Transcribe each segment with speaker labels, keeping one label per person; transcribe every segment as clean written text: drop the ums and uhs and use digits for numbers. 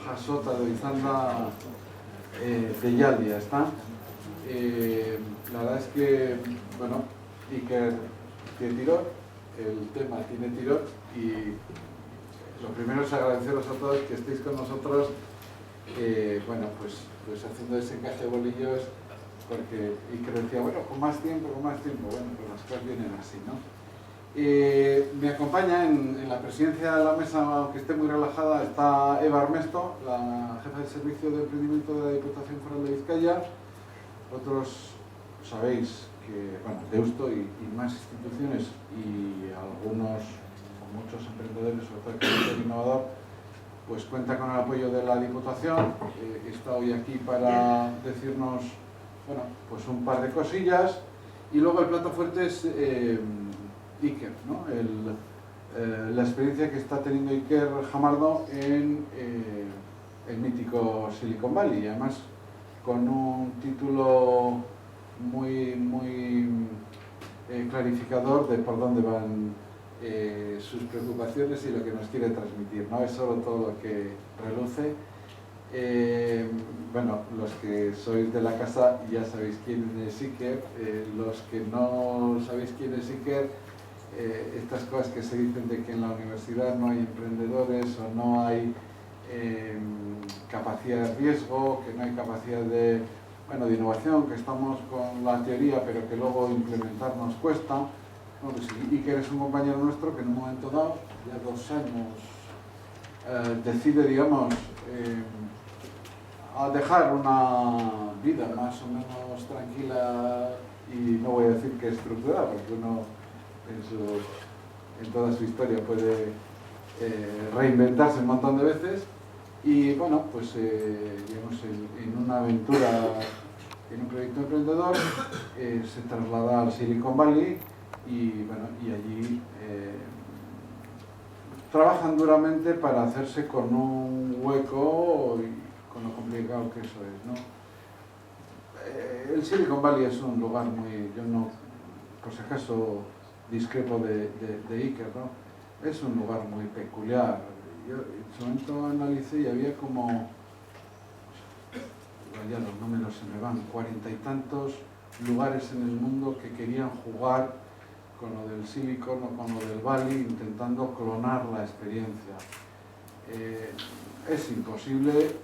Speaker 1: jasota de izanda deialdia, ezta? La verdad es que, bueno, Iker tiene tirón, el tema tiene tirón y lo primero es agradeceros a todos que estéis con nosotros, bueno, pues haciendo ese encaje de bolillos, porque Iker decía, bueno, con más tiempo, bueno, pues las cosas vienen así, ¿no? Me acompaña en la presidencia de la mesa, aunque esté muy relajada, está Eva Armesto, la jefa del Servicio de Emprendimiento de la Diputación Foral de Vizcaya. Vosotros sabéis que, bueno, Deusto y más instituciones y algunos, o muchos emprendedores, sobre todo el sector innovador, pues cuenta con el apoyo de la Diputación. Está hoy aquí para decirnos, bueno, pues un par de cosillas, y luego el plato fuerte es Iker, ¿no? La experiencia que está teniendo Iker Jamardo en el mítico Silicon Valley, y además con un título muy clarificador de por dónde van sus preocupaciones y lo que nos quiere transmitir, ¿no? Es solo todo lo que reluce. Bueno, los que sois de la casa ya sabéis quién es Iker, los que no sabéis quién es Iker, estas cosas que se dicen de que en la universidad no hay emprendedores o no hay capacidad de riesgo, que no hay capacidad de innovación, que estamos con la teoría pero que luego implementar nos cuesta. Bueno, pues Iker es un compañero nuestro que en un momento dado, ya 2 años, decide, digamos, a dejar una vida más o menos tranquila, y no voy a decir que estructurada, porque uno en toda su historia puede reinventarse un montón de veces, y bueno, pues digamos, en una aventura, en un proyecto emprendedor, se traslada al Silicon Valley y, bueno, y allí trabajan duramente para hacerse con un hueco y con lo complicado que eso es, ¿no? El Silicon Valley es un lugar muy, yo no, por si acaso discrepo de Iker, ¿no? Es un lugar muy peculiar. Yo en su momento analicé y había como, ya los números se me van, 40 y tantos lugares en el mundo que querían jugar con lo del Silicon o con lo del Valley, intentando clonar la experiencia. Es imposible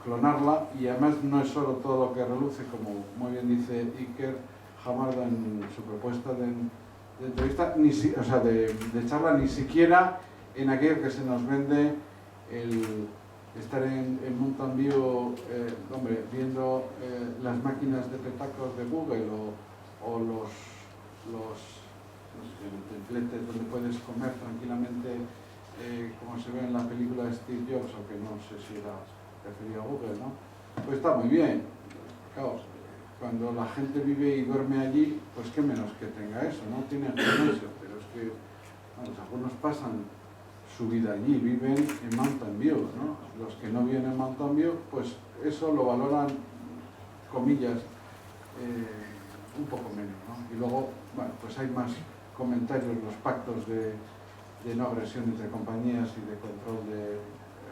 Speaker 1: clonarla, y además no es solo todo lo que reluce, como muy bien dice Iker Jamardo en su propuesta de entrevista, o sea, de charla, ni siquiera en aquello que se nos vende, el estar en Mountain View, hombre, viendo las máquinas de tentáculos de Google o los templetes donde puedes comer tranquilamente, como se ve en la película de Steve Jobs, aunque no sé si era referido a Google, ¿no? Pues está muy bien. Claro, cuando la gente vive y duerme allí, pues qué menos que tenga eso, ¿no? Tienen gimnasio, pero es que, vamos, algunos pasan su vida allí, viven en Mountain View, ¿no? Los que no viven en Mountain View, pues eso lo valoran, comillas, un poco menos, ¿no? Y luego, bueno, pues hay más comentarios, los pactos de no agresión entre compañías y de control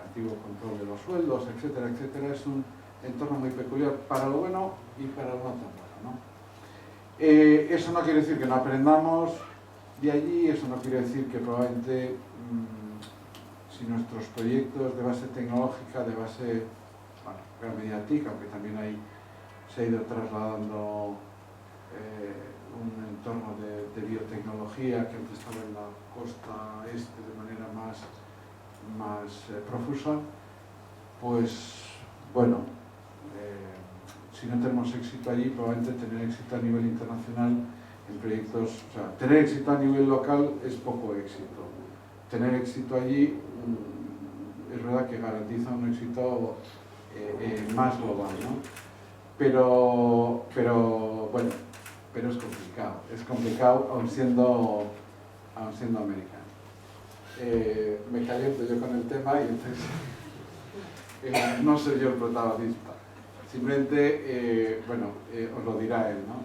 Speaker 1: antiguo control de los sueldos, etcétera, etcétera. Es un entorno muy peculiar para lo bueno y para lo no tan bueno, ¿no? Eso no quiere decir que no aprendamos de allí, eso no quiere decir que probablemente si nuestros proyectos de base tecnológica, de base, bueno, gran mediática, aunque también se ha ido trasladando un entorno de biotecnología que antes estaba en la costa este de manera más profusa, pues bueno, si no tenemos éxito allí, probablemente tener éxito a nivel internacional en proyectos, o sea, tener éxito a nivel local es poco éxito. Tener éxito allí es verdad que garantiza un éxito más global, ¿no? Pero bueno, pero es complicado aun siendo americano. Me caliento yo con el tema y entonces no soy yo el protagonista. Simplemente, bueno, os lo dirá él, ¿no?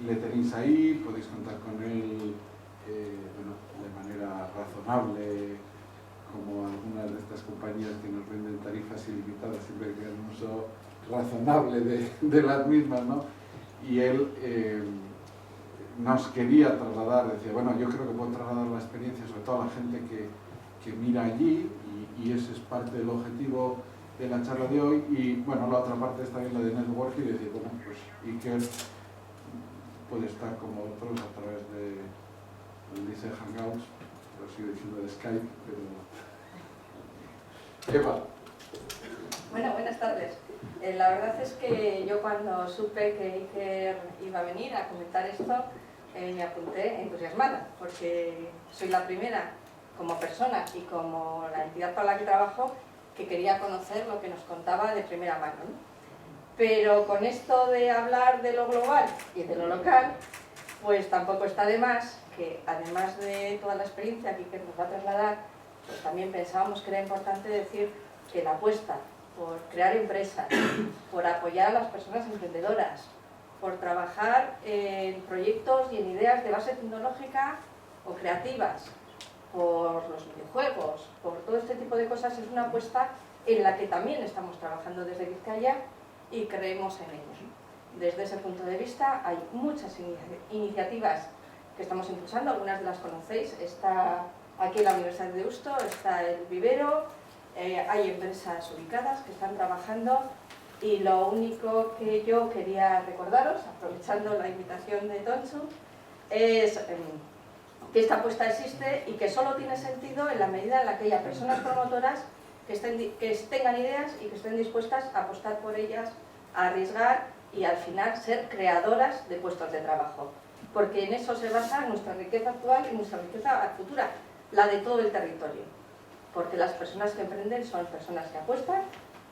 Speaker 1: Le tenéis ahí, podéis contar con él, bueno, de manera razonable, como algunas de estas compañías que nos venden razonable de las mismas, ¿no? Y él nos quería trasladar, decía, bueno, yo creo que puedo trasladar la experiencia, sobre todo a la gente que mira allí, y ese es parte del objetivo de la charla de hoy. Y bueno, la otra parte es también la de networking, y decir, bueno, pues Iker puede estar como otros a través de, dice Hangouts, lo sigo diciendo de Skype, pero... Eva.
Speaker 2: Bueno, buenas tardes. La verdad es que yo cuando supe que Iker iba a venir a comentar esto, me apunté entusiasmada, porque soy la primera como persona y como la entidad para la que trabajo que quería conocer lo que nos contaba de primera mano, ¿no? Pero con esto de hablar de lo global y de lo local, pues tampoco está de más que, además de toda la experiencia que Iker nos va a trasladar, pues también pensábamos que era importante decir que la apuesta por crear empresas, por apoyar a las personas emprendedoras, por trabajar en proyectos y en ideas de base tecnológica o creativas, por los videojuegos, por todo este tipo de cosas, es una apuesta en la que también estamos trabajando desde Vizcaya y creemos en ello. Desde ese punto de vista hay muchas iniciativas que estamos impulsando, algunas de las conocéis, está aquí en la Universidad de Deusto, está el Vivero, hay empresas ubicadas que están trabajando, y lo único que yo quería recordaros, aprovechando la invitación de Tonchu, es que esta apuesta existe y que solo tiene sentido en la medida en la que haya personas promotoras que tengan ideas y que estén dispuestas a apostar por ellas, a arriesgar y al final ser creadoras de puestos de trabajo. Porque en eso se basa nuestra riqueza actual y nuestra riqueza futura, la de todo el territorio. Porque las personas que emprenden son personas que apuestan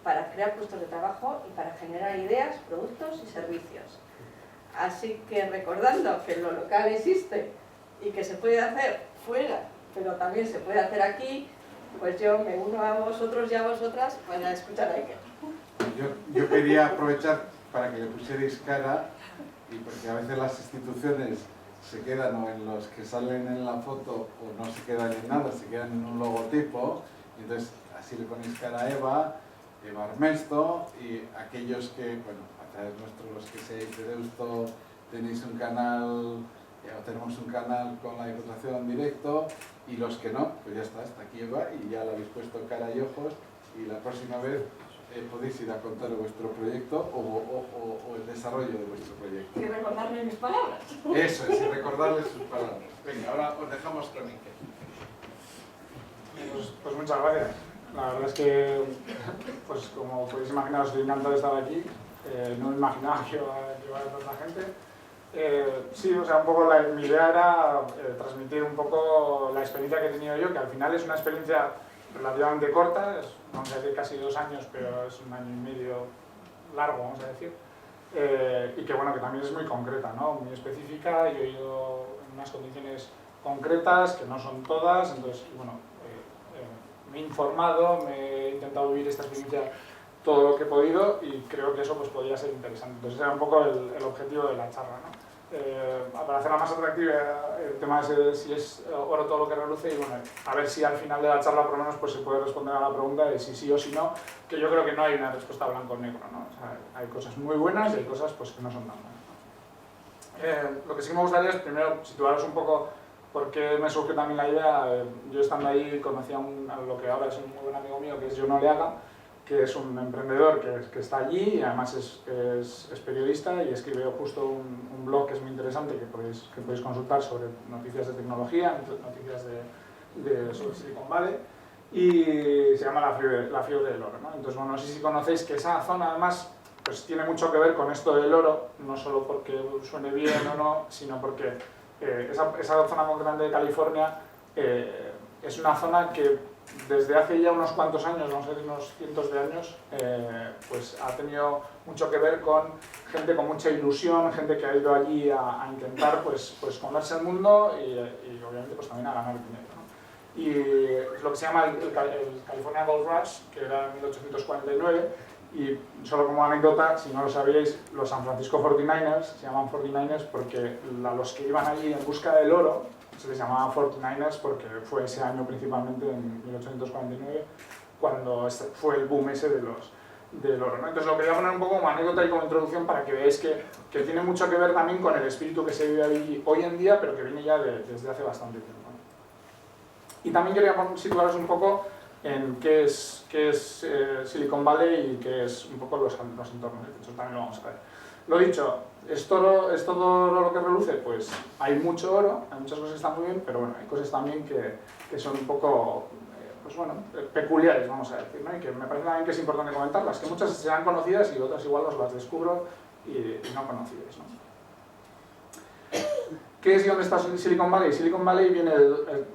Speaker 2: para crear puestos de trabajo y para generar ideas, productos y servicios. Así que recordando que lo local existe y que se puede hacer fuera, pero también se puede hacer aquí, pues yo me uno a vosotros y a vosotras para escuchar a Iker.
Speaker 1: Yo quería aprovechar para que le pusierais cara, y porque a veces las instituciones se quedan o en los que salen en la foto o no se quedan en nada, se quedan en un logotipo, y entonces así le ponéis cara a Eva Armesto, y aquellos que, bueno, a través nuestro, los que seáis de Deusto, tenéis un canal, o tenemos un canal con la Diputación directo, y los que no, pues ya está aquí Eva, y ya le habéis puesto cara y ojos, y la próxima vez podéis ir a contar vuestro proyecto o el desarrollo de vuestro proyecto.
Speaker 2: Y recordarle mis palabras.
Speaker 1: Eso es, y recordarle sus palabras. Venga, ahora os dejamos con Iker.
Speaker 3: Pues muchas gracias. La verdad es que, pues como podéis imaginar, estoy encantado de estar aquí. No me imaginaba que iba a llevar a tanta gente. Sí, o sea, un poco mi idea era transmitir un poco la experiencia que he tenido yo, que al final es una experiencia relativamente corta, vamos a decir casi 2 años, pero es 1 año y medio largo, vamos a decir, y que bueno, que también es muy concreta, ¿no? Muy específica. Yo he ido en unas condiciones concretas, que no son todas, entonces, bueno, me he informado, me he intentado vivir esta experiencia todo lo que he podido, y creo que eso pues podría ser interesante. Entonces era un poco el objetivo de la charla, ¿no? Para hacerla más atractiva, el tema es si es oro todo lo que reluce, y bueno, a ver si al final de la charla por lo menos pues se puede responder a la pregunta de si sí o si no, que yo creo que no hay una respuesta blanco o negro, ¿no? O sea, hay cosas muy buenas y hay cosas pues que no son tan buenas, ¿no? Lo que sí me gustaría es primero situaros un poco por qué me surgió también la idea. Yo estando ahí conocí a lo que ahora es un muy buen amigo mío, que es Jon Oleaga, que es un emprendedor que está allí, y además es periodista, y escribe justo un blog que es muy interesante, que podéis consultar sobre noticias de tecnología, noticias sobre Silicon Valley, y se llama La Fiebre del Oro, ¿no? Entonces, bueno, no sé si conocéis que esa zona además pues tiene mucho que ver con esto del oro, no solo porque suene bien o no, sino porque esa zona muy grande de California es una zona que desde hace ya unos cuantos años, vamos a decir unos cientos de años, pues ha tenido mucho que ver con gente con mucha ilusión, gente que ha ido allí a intentar pues comerse el mundo y obviamente pues también a ganar dinero, ¿no? Y es lo que se llama el California Gold Rush, que era en 1849, y solo como anécdota, si no lo sabíais, los San Francisco 49ers se llaman 49ers porque a los que iban allí en busca del oro se les llamaba 49ers porque fue ese año principalmente, en 1849, cuando fue el boom ese del oro, ¿no? Entonces lo quería poner un poco como anécdota y como introducción para que veáis que tiene mucho que ver también con el espíritu que se vive ahí hoy en día, pero que viene ya desde hace bastante tiempo, ¿no? Y también quería situaros un poco en qué es Silicon Valley y qué es un poco los entornos, eso también lo vamos a ver. Lo dicho, ¿es todo oro lo que reluce? Pues hay mucho oro, hay muchas cosas que están muy bien, pero bueno, hay cosas también que son un poco pues bueno, peculiares, vamos a decir, ¿no? Y que me parece también que es importante comentarlas, que muchas serán conocidas y otras igual os las descubro y no conocidas, ¿no? ¿Qué es y dónde está Silicon Valley? Silicon Valley viene,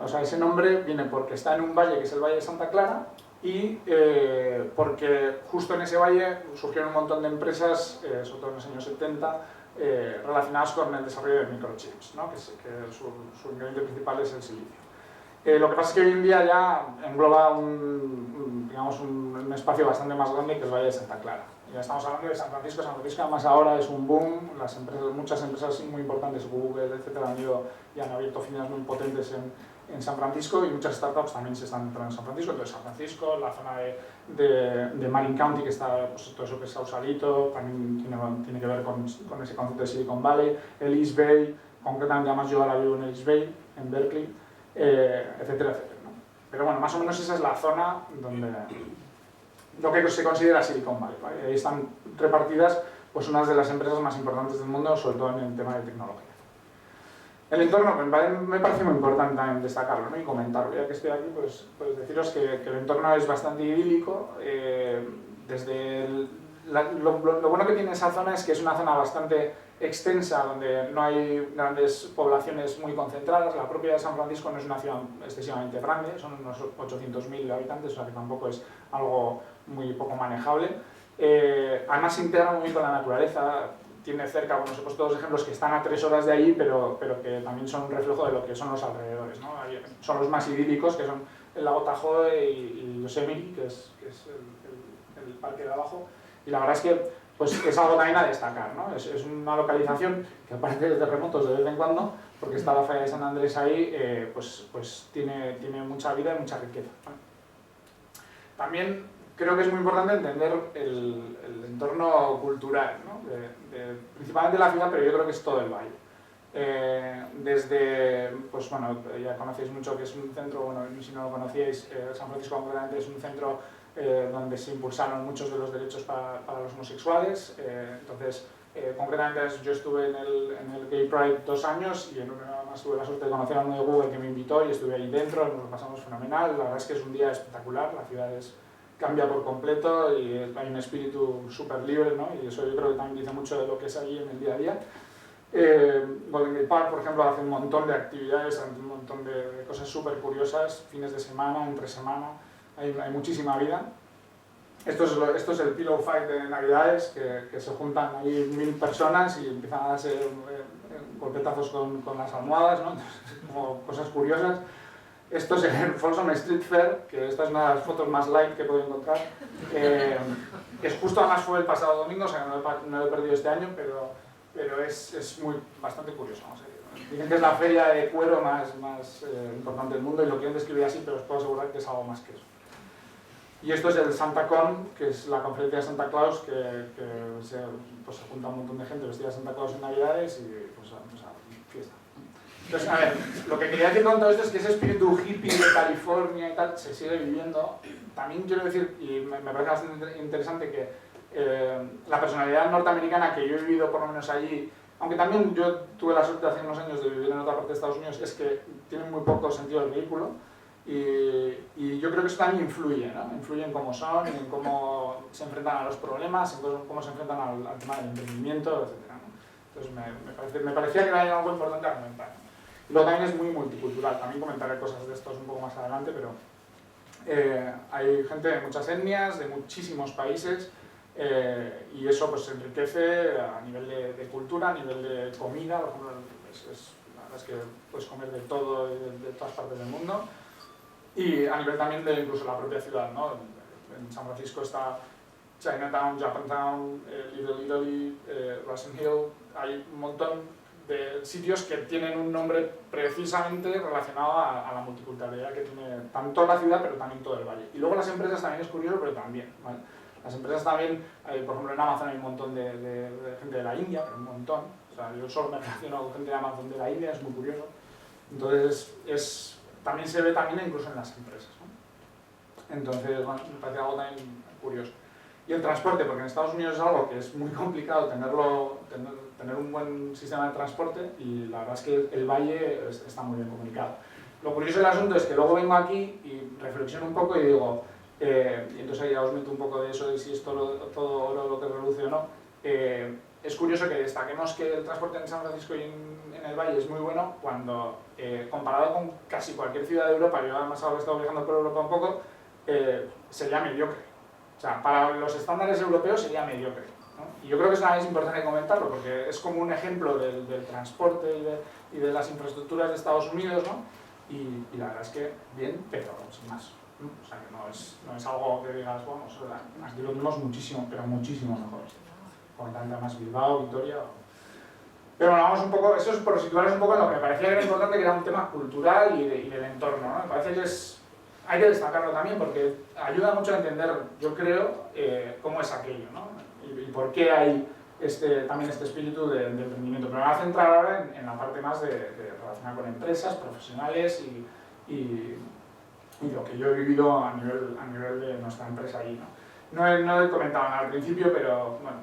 Speaker 3: o sea, ese nombre viene porque está en un valle que es el Valle de Santa Clara y porque justo en ese valle surgieron un montón de empresas, sobre todo en los años 70, relacionadas con el desarrollo de microchips, ¿no? que su ingrediente principal es el silicio. Lo que pasa es que hoy en día ya engloba un espacio bastante más grande que el Valle de Santa Clara. Ya estamos hablando de San Francisco. San Francisco además ahora es un boom, muchas empresas muy importantes, Google, etcétera, han ido y han abierto oficinas muy potentes en San Francisco y muchas startups también se están entrando en San Francisco. Entonces San Francisco, la zona de Marin County, que está pues, todo eso que es Sausalito, también tiene que ver con ese concepto de Silicon Valley, el East Bay, concretamente además yo ahora vivo en el East Bay, en Berkeley, etcétera, etcétera, ¿no? Pero bueno, más o menos esa es la zona donde lo que se considera Silicon Valley, ¿vale? Ahí están repartidas pues, unas de las empresas más importantes del mundo, sobre todo en el tema de tecnología. El entorno me parece muy importante también destacarlo, ¿no? Y comentarlo. Ya que estoy aquí, pues deciros que el entorno es bastante idílico. Lo bueno que tiene esa zona es que es una zona bastante extensa, donde no hay grandes poblaciones muy concentradas. La propia San Francisco no es una ciudad excesivamente grande, son unos 800.000 habitantes, o sea que tampoco es algo muy poco manejable. Además se integra muy bien con la naturaleza, tiene cerca, bueno, os he puesto dos ejemplos que están a 3 horas de allí, pero que también son un reflejo de lo que son los alrededores, ¿no? Son los más idílicos, que son el lago Tahoe y Yosemite, que es el parque de abajo, y la verdad es que pues es algo también a destacar, ¿no? Es una localización que aparece de terremotos de vez en cuando, porque está la falla de San Andrés ahí, pues tiene mucha vida y mucha riqueza, ¿no? También creo que es muy importante entender el entorno cultural, ¿no? Principalmente la ciudad, pero yo creo que es todo el valle. Desde, pues bueno, ya conocéis mucho que es un centro, bueno, si no lo conocíais, San Francisco concretamente es un centro donde se impulsaron muchos de los derechos para los homosexuales. Entonces, concretamente yo estuve en el Gay Pride 2 años y además tuve la suerte de conocer a uno de Google que me invitó y estuve ahí dentro, nos lo pasamos fenomenal. La verdad es que es un día espectacular, la ciudad cambia por completo y hay un espíritu súper libre, ¿no? Y eso yo creo que también dice mucho de lo que es allí en el día a día. Golden Gate Park, por ejemplo, hace un montón de actividades, un montón de cosas súper curiosas, fines de semana, entre semana, hay muchísima vida. Esto es el Pillow Fight de Navidades, que se juntan ahí 1000 personas y empiezan a darse golpetazos con las almohadas, ¿no? Como cosas curiosas. Esto es el Folsom Street Fair, que esta es una de las fotos más light que he podido encontrar. Que es justo, además fue el pasado domingo, o sea no lo he perdido este año, pero es bastante curioso, vamos a decir. Dicen que es la feria de cuero más importante del mundo y lo quieren describir así, pero os puedo asegurar que es algo más que eso. Y esto es el SantaCon, que es la conferencia de Santa Claus, que se junta un montón de gente vestida de Santa Claus en Navidades y pues fiesta. Entonces, a ver, lo que quería decir con todo esto es que ese espíritu hippie de California y tal se sigue viviendo. También quiero decir, y me parece bastante interesante, que la personalidad norteamericana que yo he vivido por lo menos allí, aunque también yo tuve la suerte hace unos años de vivir en otra parte de Estados Unidos, es que tienen muy poco sentido del vehículo y yo creo que eso también influye, ¿no? Influye en cómo son, en cómo se enfrentan a los problemas, en cómo se enfrentan al tema del emprendimiento, etc., ¿no? Entonces me parecía que era algo importante a comentar, ¿no? Luego también es muy multicultural, también comentaré cosas de estos un poco más adelante, pero hay gente de muchas etnias, de muchísimos países, y eso pues enriquece a nivel de cultura, a nivel de comida, por ejemplo, la verdad es que puedes comer de todo, de todas partes del mundo, y a nivel también de incluso la propia ciudad, ¿no? En San Francisco está Chinatown, Japantown, Little Italy, Russian Hill, hay un montón de sitios que tienen un nombre precisamente relacionado a la multiculturalidad que tiene tanto la ciudad, pero también todo el valle. Y luego las empresas también es curioso, pero también, ¿vale? Las empresas también, por ejemplo en Amazon hay un montón de gente de la India, pero un montón. O sea, yo solo me relaciono con gente de Amazon de la India, es muy curioso. Entonces, también se ve también incluso en las empresas, ¿no? Entonces, bueno, me parece algo también curioso. Y el transporte, porque en Estados Unidos es algo que es muy complicado tener un buen sistema de transporte y la verdad es que el valle está muy bien comunicado. Lo curioso del asunto es que luego vengo aquí y reflexiono un poco y digo, y entonces ahí ya os meto un poco de eso de si es todo oro lo que reluce o no. Es curioso que destaquemos que el transporte en San Francisco y en el valle es muy bueno cuando, comparado con casi cualquier ciudad de Europa, yo además ahora he estado viajando por Europa un poco, sería mediocre. O sea, para los estándares europeos sería mediocre, ¿no? Y yo creo que es importante comentarlo porque es como un ejemplo del transporte y de las infraestructuras de Estados Unidos, ¿no? Y la verdad es que bien, pero sin más. O sea, que no es algo que digas, bueno, aquí lo tenemos muchísimo, pero muchísimo mejor. Con tanta más Bilbao, Vitoria. Pero bueno, vamos un poco, eso es por situaros un poco en lo que me parecía que era importante, que era un tema cultural y del entorno, ¿no? Me parece que hay que destacarlo también porque ayuda mucho a entender, yo creo, cómo es aquello, ¿no? Y por qué hay también este espíritu de emprendimiento. Pero me voy a centrar ahora en la parte más de relacionar con empresas, profesionales y lo que yo he vivido a nivel de nuestra empresa allí, ¿no? No he comentado nada al principio, pero bueno,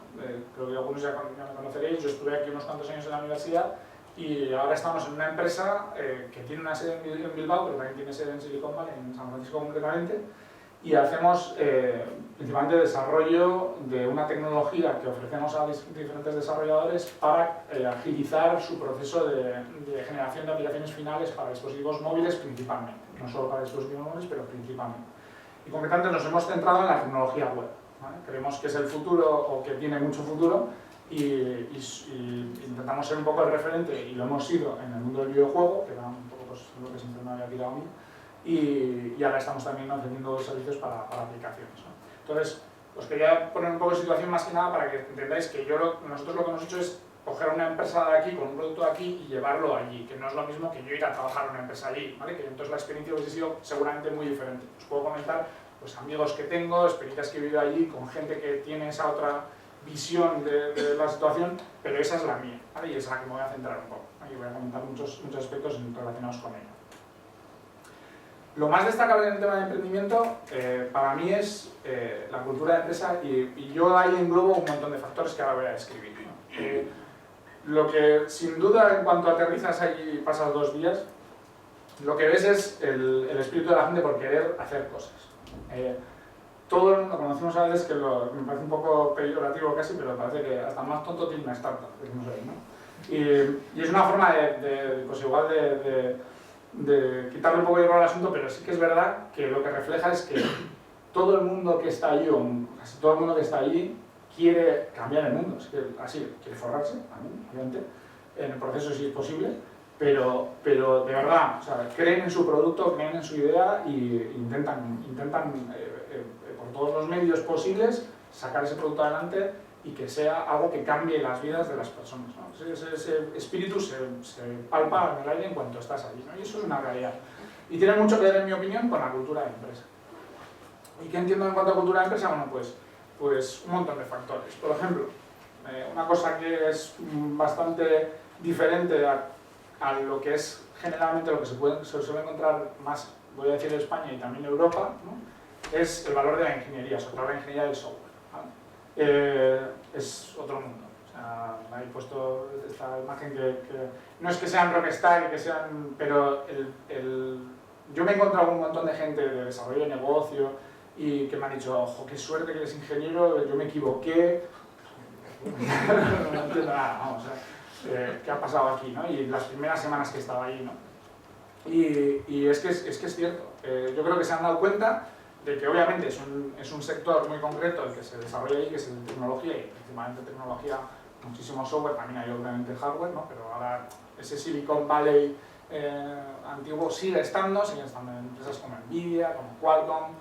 Speaker 3: creo que algunos ya me conoceréis. Yo estuve aquí unos cuantos años en la universidad y ahora estamos en una empresa que tiene una sede en Bilbao, pero también tiene sede en Silicon Valley, en San Francisco concretamente, y hacemos principalmente desarrollo de una tecnología que ofrecemos a diferentes desarrolladores para agilizar su proceso de generación de aplicaciones finales para dispositivos móviles principalmente, no solo para dispositivos móviles, pero principalmente. Y concretamente nos hemos centrado en la tecnología web, ¿vale? Creemos que es el futuro o que tiene mucho futuro y intentamos ser un poco el referente y lo hemos sido en el mundo del videojuego, que era un poco pues, lo que siempre me había tirado a mí, y ahora estamos también ofreciendo servicios para aplicaciones, ¿no? Entonces, os quería poner un poco de situación más que nada para que entendáis que nosotros lo que hemos hecho es coger una empresa de aquí con un producto de aquí y llevarlo allí, que no es lo mismo que yo ir a trabajar a una empresa allí, ¿vale? Que entonces la experiencia hubiese sido seguramente muy diferente. Os puedo comentar pues, amigos que tengo, experiencias que he vivido allí, con gente que tiene esa otra visión de la situación, pero esa es la mía, ¿vale? Y es la que me voy a centrar un poco, ¿vale? Y voy a comentar muchos aspectos relacionados con ella. Lo más destacable en el tema de emprendimiento para mí es la cultura de empresa y yo ahí englobo un montón de factores que ahora voy a describir, ¿no? Lo que sin duda en cuanto aterrizas allí y pasas 2 días, lo que ves es el espíritu de la gente por querer hacer cosas. Todo el mundo conocemos a veces que me parece un poco peyorativo casi, pero parece que hasta más tonto tiene una startup, decimos ahí, ¿no? Y es una forma pues igual de quitarle un poco de hierro al asunto, pero sí que es verdad que lo que refleja es que todo el mundo que está allí, o casi todo el mundo que está allí, quiere cambiar el mundo, es que así, quiere forrarse, también, obviamente, en el proceso si es posible, pero de verdad, o sea, creen en su producto, creen en su idea y intentan por todos los medios posibles sacar ese producto adelante y que sea algo que cambie las vidas de las personas, ¿no? Ese espíritu se palpa en el aire en cuanto estás allí, ¿no? Y eso es una realidad. Y tiene mucho que ver, en mi opinión, con la cultura de empresa. ¿Y qué entiendo en cuanto a cultura de empresa? Bueno, pues un montón de factores. Por ejemplo, una cosa que es bastante diferente a lo que es generalmente lo que se suele encontrar más, voy a decir, en España y también en Europa, ¿no? Es el valor de la ingeniería, sobre todo la ingeniería del software, ¿vale? Es otro mundo. O sea, ahí he puesto esta imagen que no es que sean rockstar y que sean, pero yo me he encontrado con un montón de gente de desarrollo de negocio y que me han dicho, ojo, qué suerte que eres ingeniero, yo me equivoqué, no entiendo nada, vamos, ¿qué ha pasado aquí, ¿no? Y las primeras semanas que estaba ahí, ¿no? Y es que es cierto, yo creo que se han dado cuenta de que obviamente es un sector muy concreto el que se desarrolla ahí, que es el de tecnología, y principalmente tecnología, muchísimo software, también hay obviamente hardware, ¿no? Pero ahora ese Silicon Valley antiguo siguen estando en empresas como Nvidia, como Qualcomm,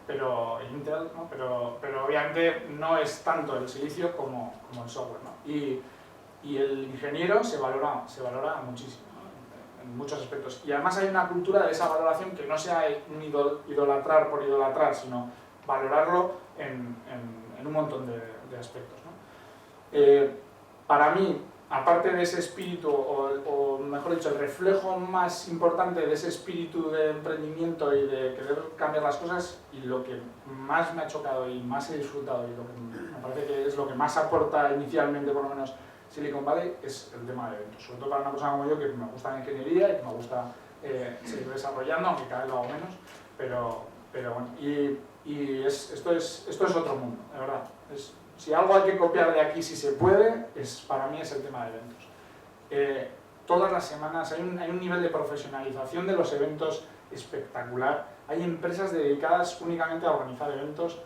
Speaker 3: pero Intel, ¿no? Pero obviamente no es tanto el silicio como el software, ¿no? Y el ingeniero se valora muchísimo, ¿no? En muchos aspectos. Y además hay una cultura de esa valoración que no sea un idolatrar por idolatrar, sino valorarlo en un montón de aspectos, ¿no? Para mí, aparte de ese espíritu, o mejor dicho, el reflejo más importante de ese espíritu de emprendimiento y de querer cambiar las cosas, y lo que más me ha chocado y más he disfrutado y lo que me parece que es lo que más aporta inicialmente, por lo menos, Silicon Valley, es el tema de eventos. Sobre todo para una persona como yo, que me gusta la ingeniería y que me gusta seguir desarrollando, aunque cada vez lo hago menos, pero bueno, esto es otro mundo, de verdad. Si algo hay que copiar de aquí, si se puede, para mí es el tema de eventos. Todas las semanas hay un nivel de profesionalización de los eventos espectacular. Hay empresas dedicadas únicamente a organizar eventos.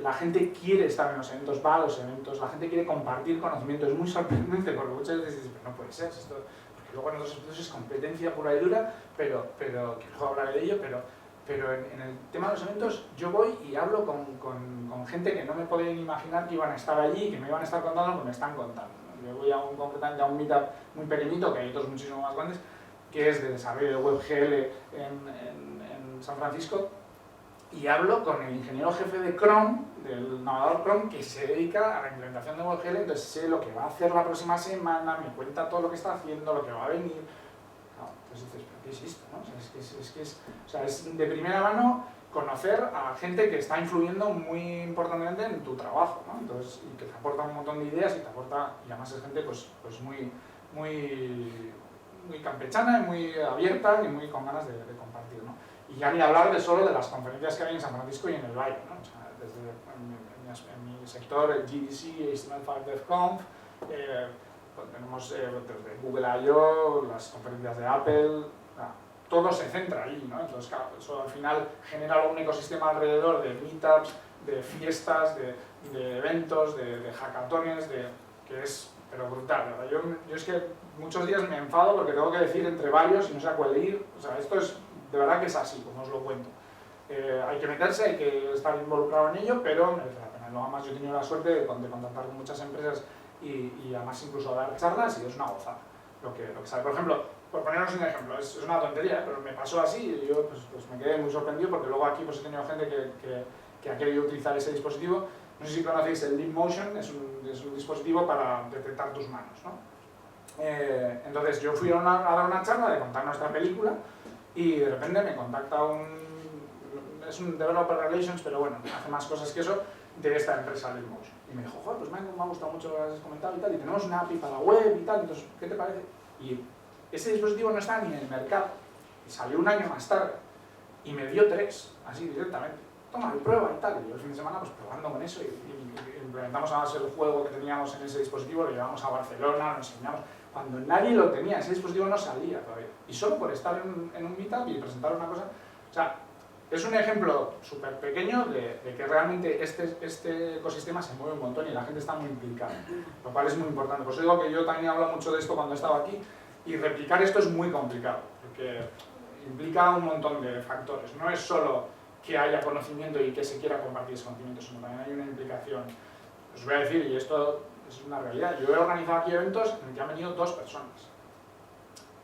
Speaker 3: La gente quiere estar en los eventos, va a los eventos, la gente quiere compartir conocimiento. Es muy sorprendente porque muchas veces dices, pero no puede ser esto, porque luego en los eventos es competencia pura y dura, pero que luego hablaré de ello, pero en el tema de los eventos yo voy y hablo con gente que no me podían imaginar que iban a estar allí, que me iban a estar contando lo que me están contando. Yo voy concretamente a un meetup muy pequeñito, que hay otros muchísimo más grandes, que es de desarrollo de WebGL en San Francisco, y hablo con el ingeniero jefe de Chrome, del navegador Chrome, que se dedica a la implementación de WebGL, entonces sé lo que va a hacer la próxima semana, me cuenta todo lo que está haciendo, lo que va a venir. Entonces dices, ¿pero qué es esto? ¿No? Es de primera mano conocer a gente que está influyendo muy importantemente en tu trabajo, ¿no? Entonces, y que te aporta un montón de ideas y además es gente pues muy campechana y muy abierta y muy con ganas de compartir, ¿no? Y ya ni hablar solo de las conferencias que hay en San Francisco y en el Valle, ¿no? O sea, en mi sector, el GDC, HTML5 DevConf, tenemos desde Google I.O., las conferencias de Apple, todo se centra ahí, ¿no? Entonces, claro, eso al final genera un ecosistema alrededor de meetups, de fiestas, de eventos, de hackatones, que es pero brutal, ¿verdad? Yo es que muchos días me enfado porque tengo que decir entre varios y no sé a cuál ir. O sea, esto es de verdad que es así, como os lo cuento. Hay que meterse, hay que estar involucrado en ello, pero merece la pena. Luego, además, yo he tenido la suerte de contactar con muchas empresas y además incluso dar charlas y es una gozada lo que sale. Por ejemplo, por poneros un ejemplo, es una tontería, pero me pasó así y yo pues me quedé muy sorprendido porque luego aquí pues he tenido gente que ha querido utilizar ese dispositivo. No sé si conocéis el Leap Motion, es un dispositivo para detectar tus manos, ¿no? Entonces yo fui a dar una charla de contar nuestra película y de repente me contacta es un Developer Relations, pero bueno, hace más cosas que eso, de esta empresa Leap Motion. Y me dijo, joder, pues me ha gustado mucho lo que has comentado y tal, y tenemos una API para web y tal, entonces, ¿qué te parece? Y ese dispositivo no está ni en el mercado, y salió un año más tarde, y me dio 3, así directamente. Toma, prueba y tal, y yo el fin de semana pues probando con eso y implementamos además el juego que teníamos en ese dispositivo, lo llevamos a Barcelona, lo enseñamos, cuando nadie lo tenía, ese dispositivo no salía todavía, y solo por estar en un meetup y presentar una cosa, o sea, es un ejemplo súper pequeño de que realmente este ecosistema se mueve un montón y la gente está muy implicada, lo cual es muy importante. Por eso digo que yo también hablo mucho de esto cuando estaba aquí, y replicar esto es muy complicado, porque implica un montón de factores, no es solo que haya conocimiento y que se quiera compartir ese conocimiento, sino también hay una implicación. Os voy a decir, y esto es una realidad, yo he organizado aquí eventos en el que han venido 2 personas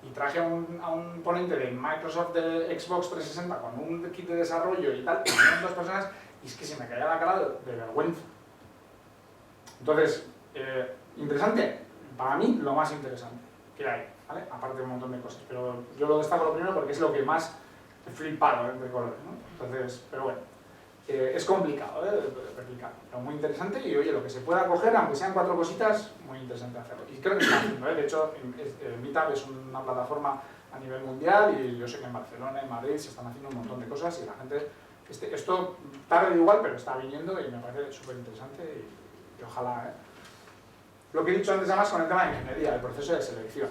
Speaker 3: y traje a un ponente de Microsoft de Xbox 360 con un kit de desarrollo y tal, y vinieron 2 personas y es que se me caía la cara de vergüenza. Entonces, interesante, para mí lo más interesante que hay, ¿vale? Aparte de un montón de cosas, pero yo lo destaco lo primero porque es lo que más he flipado entre colores, ¿no? Entonces, pero bueno, es complicado replicar, pero muy interesante y oye, lo que se pueda coger, aunque sean 4 cositas, muy interesante hacerlo. Y creo que está haciendo, de hecho, Meetup es una plataforma a nivel mundial y yo sé que en Barcelona, en Madrid se están haciendo un montón de cosas y la gente, esto tarde igual, pero está viniendo y me parece súper interesante y ojalá, Lo que he dicho antes además con el tema de ingeniería, el proceso de selección.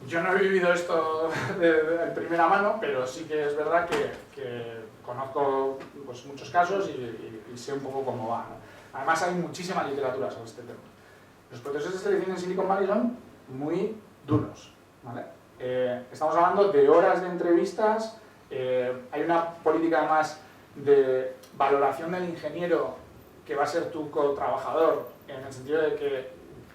Speaker 3: Yo no he vivido esto de primera mano, pero sí que es verdad que conozco pues, muchos casos y sé un poco cómo va, ¿no? Además hay muchísima literatura sobre este tema. Los procesos de selección en Silicon Valley son muy duros, ¿vale? Estamos hablando de horas de entrevistas, hay una política además de valoración del ingeniero que va a ser tu cotrabajador, en el sentido de que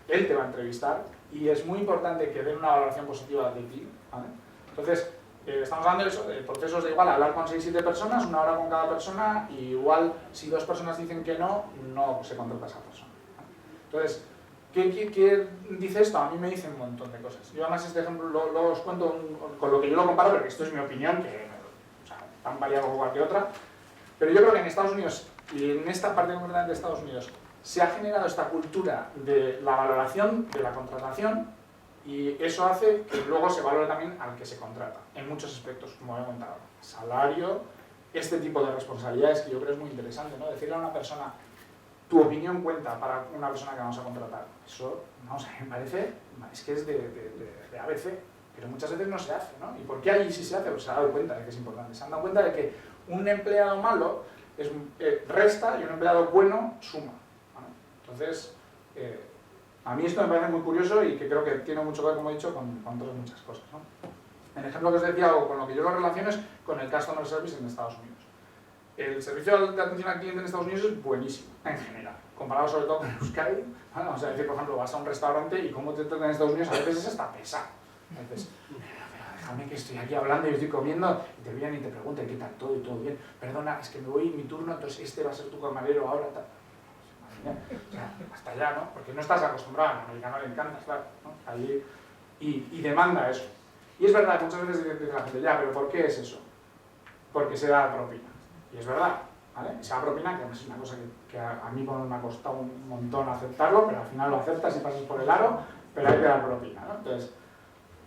Speaker 3: él te va a entrevistar y es muy importante que den una valoración positiva de ti, ¿vale? Entonces, estamos hablando de eso, de procesos de igual hablar con 6-7 personas, 1 hora con cada persona, y igual si 2 personas dicen que no, no se contrata a esa persona. Entonces, ¿qué dice esto? A mí me dice un montón de cosas. Yo además este ejemplo lo os cuento con lo que yo lo comparo, porque esto es mi opinión, que o sea, tan variada como cualquier otra, pero yo creo que en Estados Unidos, y en esta parte concreta de Estados Unidos, se ha generado esta cultura de la valoración de la contratación, y eso hace que luego se valore también al que se contrata, en muchos aspectos, como he comentado. Salario, este tipo de responsabilidades que yo creo es muy interesante, ¿no? Decirle a una persona, tu opinión cuenta para una persona que vamos a contratar. Eso, no sé, me parece, es que es de ABC, pero muchas veces no se hace, ¿no? ¿Y por qué allí sí se hace? Pues se han dado cuenta de que es importante. Se han dado cuenta de que un empleado malo resta y un empleado bueno suma, ¿vale? Entonces, a mí esto me parece muy curioso y que creo que tiene mucho que ver, como he dicho, con otras muchas cosas, ¿no? El ejemplo que os decía, o con lo que yo lo relaciono, es con el Customer Service en Estados Unidos. El servicio de atención al cliente en Estados Unidos es buenísimo, en general, comparado sobre todo con Euskadi. ¿Vale? Vamos a decir, por ejemplo, vas a un restaurante y cómo te tratan en Estados Unidos a veces es hasta pesado. A veces, déjame que estoy aquí hablando y estoy comiendo, y te vienen y te preguntan qué tal todo y todo bien. Perdona, es que me voy en mi turno, entonces este va a ser tu camarero ahora, tal. O sea, hasta allá, ¿no? Porque no estás acostumbrado, al americano le encanta, claro, ¿no? Allí, y demanda eso. Y es verdad, muchas veces dice la gente, ya, pero ¿por qué es eso? Porque se da propina. Y es verdad, ¿vale? Y se da propina, que es una cosa que a mí me ha costado un montón aceptarlo, pero al final lo aceptas y pasas por el aro, pero hay que dar propina, ¿no? Entonces,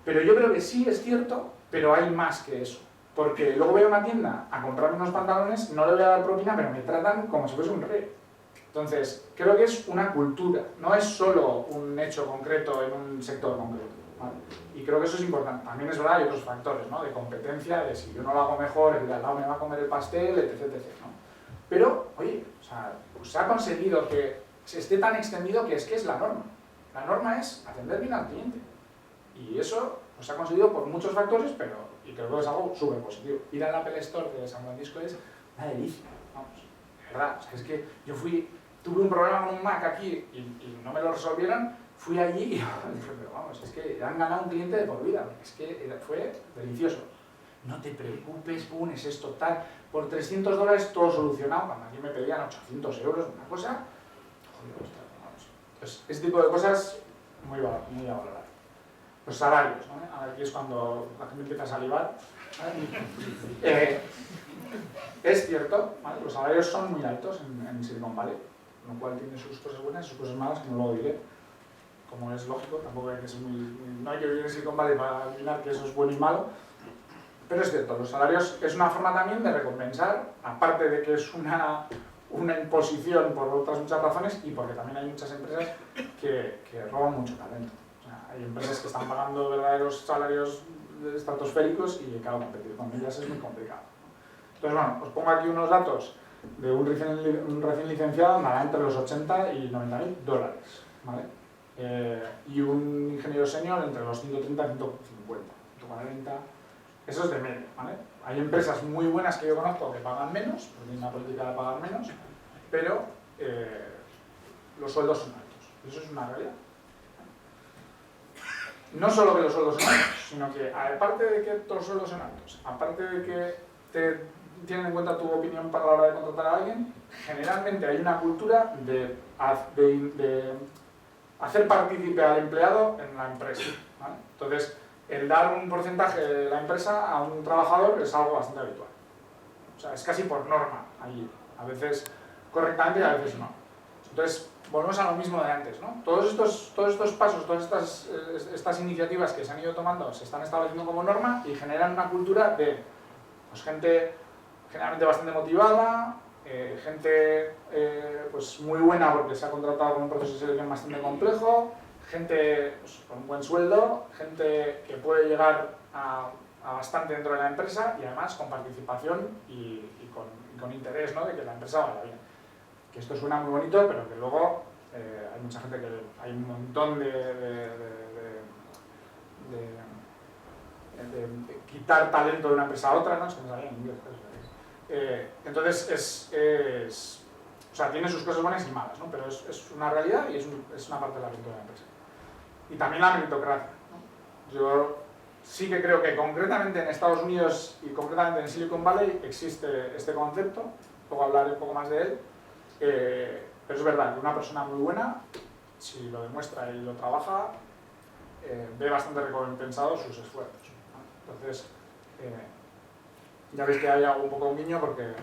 Speaker 3: pero yo creo que sí es cierto, pero hay más que eso. Porque luego voy a una tienda a comprarme unos pantalones, no le voy a dar propina, pero me tratan como si fuese un rey. Entonces, creo que es una cultura, no es solo un hecho concreto en un sector concreto, ¿vale? Y creo que eso es importante. También es verdad, hay otros factores, ¿no? De competencia, de si yo no lo hago mejor, el de al lado me va a comer el pastel, etc, ¿no? Pero, oye, o sea, pues se ha conseguido que se esté tan extendido que es la norma. La norma es atender bien al cliente. Y eso pues, se ha conseguido por muchos factores, pero y creo que es algo súper positivo. Ir al Apple Store de San Francisco es una delicia, vamos, de verdad. O sea, es que yo tuve un problema con un Mac aquí y no me lo resolvieron, fui allí y dije, pero vamos, es que han ganado un cliente de por vida, es que fue delicioso. No te preocupes, es esto tal, por $300 todo solucionado, cuando aquí me pedían 800 euros, una cosa, joder, vamos. Entonces, este tipo de cosas muy a valorar. Los salarios, ¿no? Aquí es cuando la gente empieza a salivar. Es cierto, ¿vale? Los salarios son muy altos en Silicon Valley, lo cual tiene sus cosas buenas y sus cosas malas, que no lo diré. Como es lógico, tampoco hay que ser no hay que vivir en Silicon Valley para adivinar que eso es bueno y malo. Pero es cierto, los salarios es una forma también de recompensar, aparte de que es una imposición por otras muchas razones y porque también hay muchas empresas que roban mucho talento. O sea, hay empresas que están pagando verdaderos salarios estratosféricos y claro, competir con ellas es muy complicado. Entonces, bueno, os pongo aquí unos datos de un recién licenciado, nada entre los 80 y $90.000, ¿vale? Y un ingeniero senior entre los 130 y 150, 140, eso es de media, ¿vale? Hay empresas muy buenas que yo conozco que pagan menos, porque tienen una política de pagar menos, pero los sueldos son altos, eso es una realidad. No solo que los sueldos son altos, sino que aparte de que los sueldos son altos, aparte de que tienen en cuenta tu opinión para la hora de contratar a alguien, generalmente hay una cultura de hacer partícipe al empleado en la empresa, ¿vale? Entonces, el dar un porcentaje de la empresa a un trabajador es algo bastante habitual. O sea, es casi por norma allí. A veces correctamente y a veces no. Entonces, volvemos a lo mismo de antes, ¿no? Todos estos pasos, todas estas iniciativas que se han ido tomando se están estableciendo como norma y generan una cultura de pues, gente generalmente bastante motivada, gente pues muy buena porque se ha contratado con un proceso de selección bastante complejo, gente pues, con un buen sueldo, gente que puede llegar a bastante dentro de la empresa y además con participación y con interés, ¿no? De que la empresa vaya bien. Que esto suena muy bonito, pero que luego hay mucha gente que hay un montón de quitar talento de una empresa a otra, ¿no? Es que no sabía en inglés. Entonces o sea, tiene sus cosas buenas y malas, ¿no? Pero es una realidad y es una parte de la cultura de la empresa. Y también la meritocracia, ¿no? Yo sí que creo que concretamente en Estados Unidos y concretamente en Silicon Valley existe este concepto, luego hablaré un poco más de él, pero es verdad que una persona muy buena, si lo demuestra y lo trabaja, ve bastante recompensados sus esfuerzos. Entonces, ya veis que hay un poco un guiño porque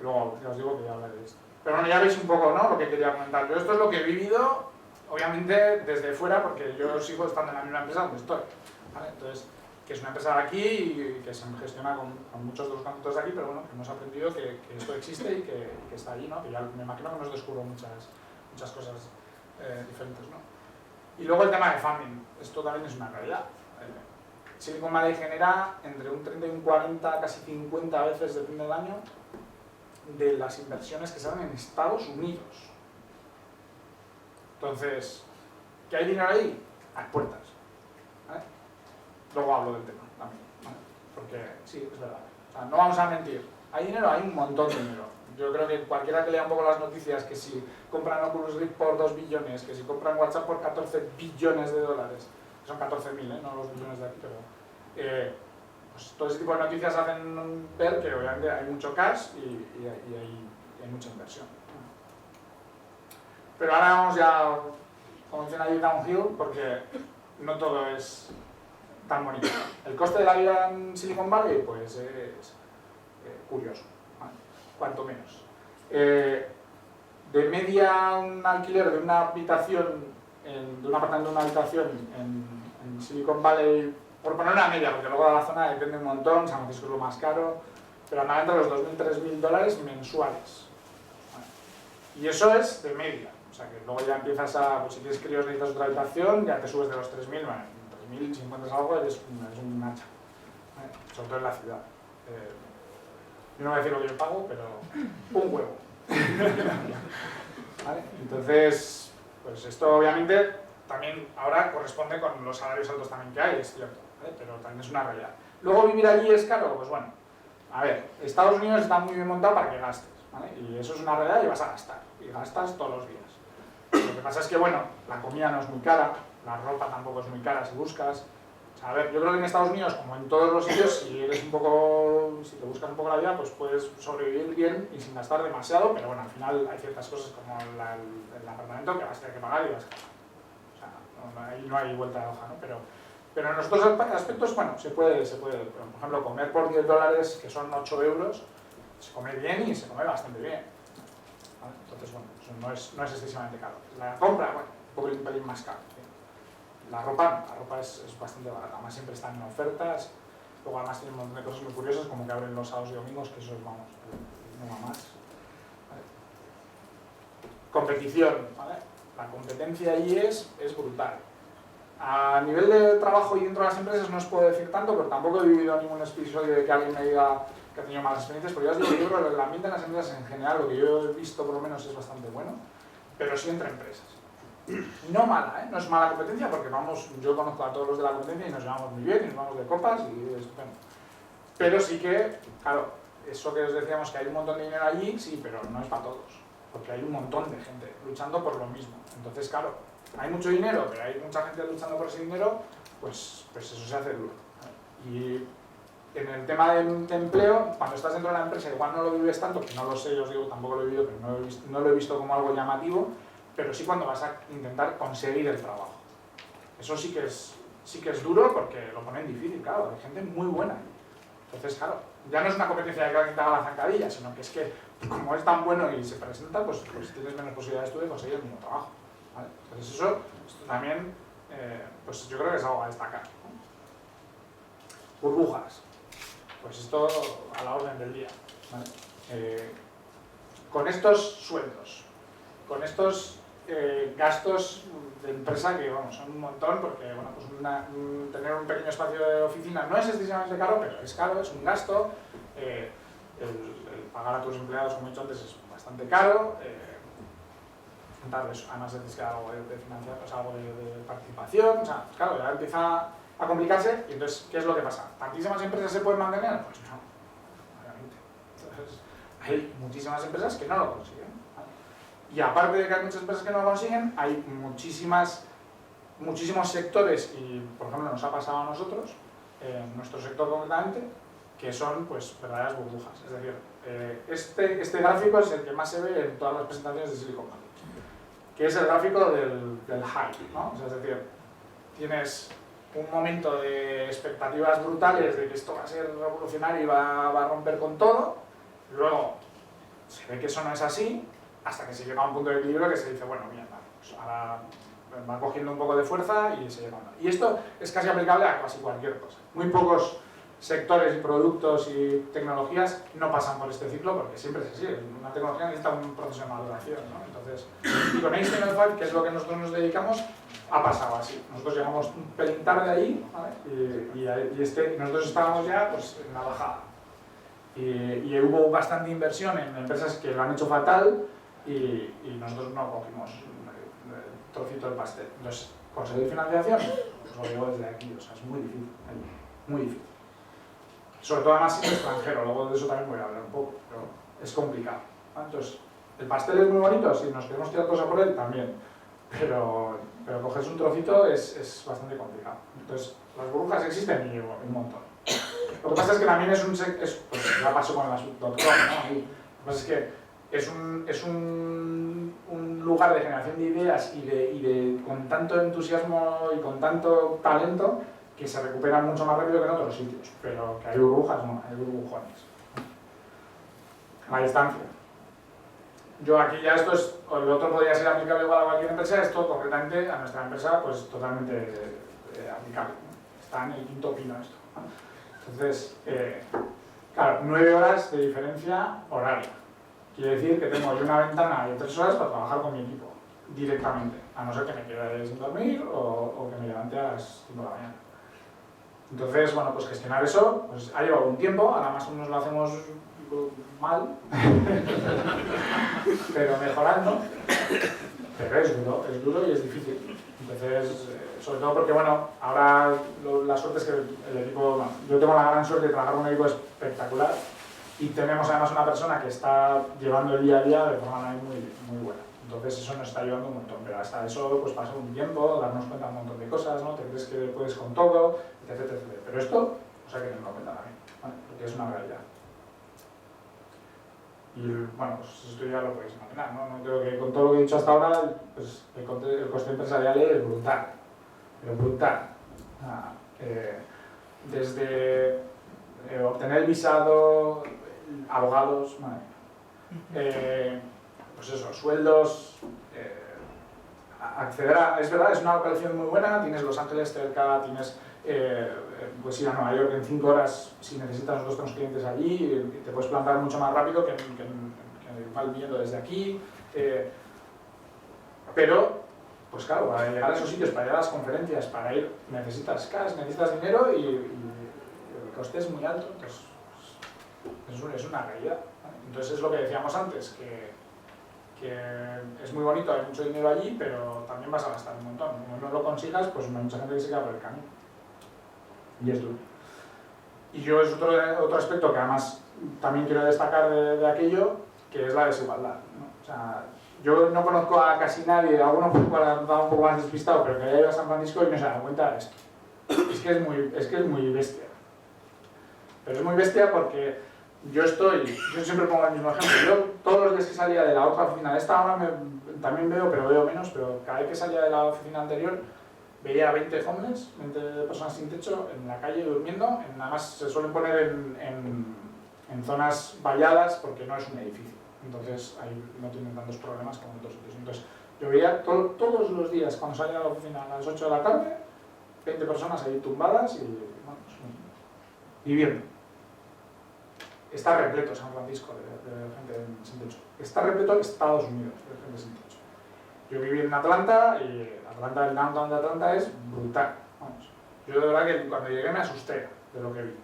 Speaker 3: luego ya os digo que ya hablaré de esto. Pero bueno, ya veis un poco, ¿no?, lo que quería comentar. Yo esto es lo que he vivido, obviamente desde fuera, porque yo sigo estando en la misma empresa donde estoy, ¿vale? Entonces, que es una empresa de aquí y que se gestiona con muchos de los conceptos de aquí, pero bueno, que hemos aprendido que esto existe y que está allí, ¿no? Que ya me imagino que nos descubro muchas cosas diferentes, ¿no? Y luego el tema de funding, esto también es una realidad. Silicon Valley genera entre un 30 y un 40, casi 50 veces, depende del año, de las inversiones que se dan en Estados Unidos. Entonces, ¿qué hay dinero ahí? Hay puertas, ¿vale? Luego hablo del tema también, ¿vale? Porque sí, es verdad. O sea, no vamos a mentir. ¿Hay dinero? Hay un montón de dinero. Yo creo que cualquiera que lea un poco las noticias, que si compran Oculus Rift por 2 billones, que si compran WhatsApp por 14 billones de dólares, son 14.000, no los billones de aquí, pero pues todo ese tipo de noticias hacen ver que obviamente hay mucho cash y hay mucha inversión. Pero ahora vamos ya, como dicen ahí, downhill, porque no todo es tan bonito. El coste de la vida en Silicon Valley pues es curioso, ¿vale? Cuanto menos. De media, un alquiler de una habitación, de un apartamento de una habitación en Silicon Valley, por poner una media, porque luego de la zona depende un montón, San Francisco es lo más caro, pero andaba entre los $2.000-3.000 mensuales, ¿vale? Y eso es de media, o sea que luego ya empiezas a, pues si tienes críos necesitas otra habitación, ya te subes de los 3.000, bueno, 3.000 si encuentras algo es un hacha, ¿vale? Sobre todo en la ciudad. Yo no voy a decir lo que yo pago, pero un huevo. ¿Vale? Entonces, pues esto obviamente también ahora corresponde con los salarios altos también que hay, es cierto, ¿vale? Pero también es una realidad. Luego vivir allí es caro, pues bueno, a ver, Estados Unidos está muy bien montado para que gastes, ¿vale? Y eso es una realidad y vas a gastar, y gastas todos los días. Lo que pasa es que, bueno, la comida no es muy cara, la ropa tampoco es muy cara si buscas. O sea, a ver, yo creo que en Estados Unidos, como en todos los sitios, si te buscas un poco la vida, pues puedes sobrevivir bien y sin gastar demasiado, pero bueno, al final hay ciertas cosas como el apartamento que vas a tener que pagar y vas a pagar. O sea, ahí no hay vuelta de hoja, ¿no? Pero en los otros aspectos, bueno, se puede. Por ejemplo, comer por $10, que son 8 euros, se come bien y se come bastante bien, ¿vale? Entonces, bueno, eso no es excesivamente caro. La compra, bueno, un pelín más caro, ¿sí? La ropa es bastante barata, además siempre están en ofertas, luego además tienen un montón de cosas muy curiosas, como que abren los sábados y domingos, que eso es, vamos, no va más. ¿Vale? Competición, ¿vale? La competencia allí es brutal. A nivel de trabajo y dentro de las empresas no os puedo decir tanto, pero tampoco he vivido ningún episodio de que alguien me diga que ha tenido malas experiencias, pero ya os digo que yo creo que el ambiente en las empresas en general, lo que yo he visto por lo menos es bastante bueno, pero sí entre empresas. No mala, no es mala competencia porque yo conozco a todos los de la competencia y nos llevamos muy bien y nos vamos de copas y es estupendo. Pero sí que, claro, eso que os decíamos que hay un montón de dinero allí, sí, pero no es para todos, porque hay un montón de gente luchando por lo mismo. Entonces, claro, hay mucho dinero, pero hay mucha gente luchando por ese dinero, pues eso se hace duro. Y en el tema de empleo, cuando estás dentro de la empresa, igual no lo vives tanto, que no lo sé, yo os digo, tampoco lo he vivido, pero no lo he visto como algo llamativo, pero sí cuando vas a intentar conseguir el trabajo. Eso sí que es duro porque lo ponen difícil, claro, hay gente muy buena. Entonces, claro, ya no es una competencia de que alguien te haga la zancadilla, sino que es que como es tan bueno y se presenta, pues tienes menos posibilidades tú de conseguir el mismo trabajo, ¿vale? Entonces esto también, pues yo creo que es algo a destacar, ¿no? Burbujas, pues esto a la orden del día, ¿vale? Con estos sueldos, con estos gastos de empresa que, vamos, son un montón porque, bueno, pues tener un pequeño espacio de oficina no es excesivamente caro, pero es caro, es un gasto. El pagar a tus empleados, como he dicho antes, es bastante caro. Además tienes que dar algo de financiación, o sea, algo de participación, o sea, claro, ya empieza a complicarse y entonces, ¿qué es lo que pasa? ¿Tantísimas empresas se pueden mantener? Pues no, obviamente. Entonces, hay muchísimas empresas que no lo consiguen. Y aparte de que hay muchas empresas que no lo consiguen, hay muchísimas muchísimos sectores, y por ejemplo nos ha pasado a nosotros, en nuestro sector concretamente, que son pues verdaderas burbujas. Es decir, este gráfico es el que más se ve en todas las presentaciones de Silicon Valley, que es el gráfico del hype, ¿no? O sea, es decir, tienes un momento de expectativas brutales de que esto va a ser revolucionario y va a romper con todo, luego se ve que eso no es así, hasta que se llega a un punto de equilibrio que se dice, bueno, mierda, pues ahora va cogiendo un poco de fuerza y se llega a una. Y esto es casi aplicable a casi cualquier cosa. Muy pocos sectores y productos y tecnologías no pasan por este ciclo porque siempre es así. Una tecnología necesita un proceso de maduración, ¿no? Entonces, y con HTML5, que es lo que nosotros nos dedicamos, ha pasado así. Nosotros llegamos un pelín tarde ahí, ¿vale? y nosotros estábamos ya pues, en la bajada. Y hubo bastante inversión en empresas que lo han hecho fatal y nosotros no cogimos el trocito del pastel. Entonces, ¿conseguir financiación? Pues lo digo desde aquí, o sea, es muy difícil, muy difícil. Sobre todo además siendo extranjero, luego de eso también voy a hablar un poco, pero es complicado. Entonces, el pastel es muy bonito, si nos queremos tirar cosas por él, también. Pero cogerse un trocito es bastante complicado. Entonces, las burbujas existen y un montón. Lo que pasa es que también pues ya pasó con las .com, ¿no? Lo que pasa es que es un lugar de generación de ideas con tanto entusiasmo y con tanto talento que se recuperan mucho más rápido que en otros sitios, pero que hay burbujas, no, hay burbujones. La distancia. Yo aquí ya esto es, el otro podría ser aplicable igual a cualquier empresa, esto concretamente a nuestra empresa pues totalmente aplicable. Está en el quinto pino esto. Entonces, claro, 9 horas de diferencia horaria. Quiere decir que tengo yo una ventana de 3 horas para trabajar con mi equipo, directamente, a no ser que me quede sin dormir o que me levante a las 5 de la mañana. Entonces, bueno, pues gestionar eso pues, ha llevado un tiempo, ahora más o menos lo hacemos mal, pero mejorando, pero es duro y es difícil. Entonces, sobre todo porque, bueno, ahora la suerte es que el equipo, bueno, yo tengo la gran suerte de trabajar con un equipo espectacular y tenemos además una persona que está llevando el día a día de forma muy buena. Entonces eso nos está ayudando un montón, pero hasta eso pues pasa un tiempo, darnos cuenta de un montón de cosas, ¿no? Te crees que puedes con todo, etc. Pero esto, o sea que tenerlo en cuenta también, ¿vale? Porque es una realidad. Y bueno, pues esto ya lo podéis imaginar, ¿no? No creo que con todo lo que he dicho hasta ahora, pues el coste empresarial es brutal, pero brutal. Desde obtener el visado, abogados, madre. Pues eso, sueldos, acceder a... Es verdad, es una localización muy buena, tienes Los Ángeles cerca, tienes pues ir a Nueva York en 5 horas si necesitas, nosotros tenemos clientes allí, y te puedes plantar mucho más rápido que mal viniendo desde aquí. Pero, pues claro, para llegar a esos sitios, para ir a las conferencias, para ir, necesitas cash, necesitas dinero y el coste es muy alto, entonces es una realidad, ¿vale? Entonces es lo que decíamos antes, que es muy bonito, hay mucho dinero allí, pero también vas a gastar un montón. Como no lo consigas, pues hay mucha gente que se queda por el camino. Y es duro. Y yo es otro aspecto que además también quiero destacar de aquello, que es la desigualdad, ¿no? O sea, yo no conozco a casi nadie, alguno un poco más despistado, pero que haya ido a San Francisco y no se da cuenta de esto. Es que es muy bestia. Pero es muy bestia porque yo siempre pongo el mismo ejemplo. Yo todos los días que salía de la otra oficina, de esta ahora también veo, pero veo menos, pero cada vez que salía de la oficina anterior veía 20 homeless, 20 personas sin techo en la calle durmiendo. Además se suelen poner en zonas valladas porque no es un edificio. Entonces ahí no tienen tantos problemas como en otros sitios. Entonces yo veía todos los días cuando salía de la oficina a las 8 de la tarde, 20 personas ahí tumbadas y bueno, pues, viviendo. Está repleto San Francisco de gente sin techo. Está repleto Estados Unidos de gente sin techo. Yo viví en Atlanta y el downtown de Atlanta es brutal. Vamos. Yo de verdad que cuando llegué me asusté de lo que vi.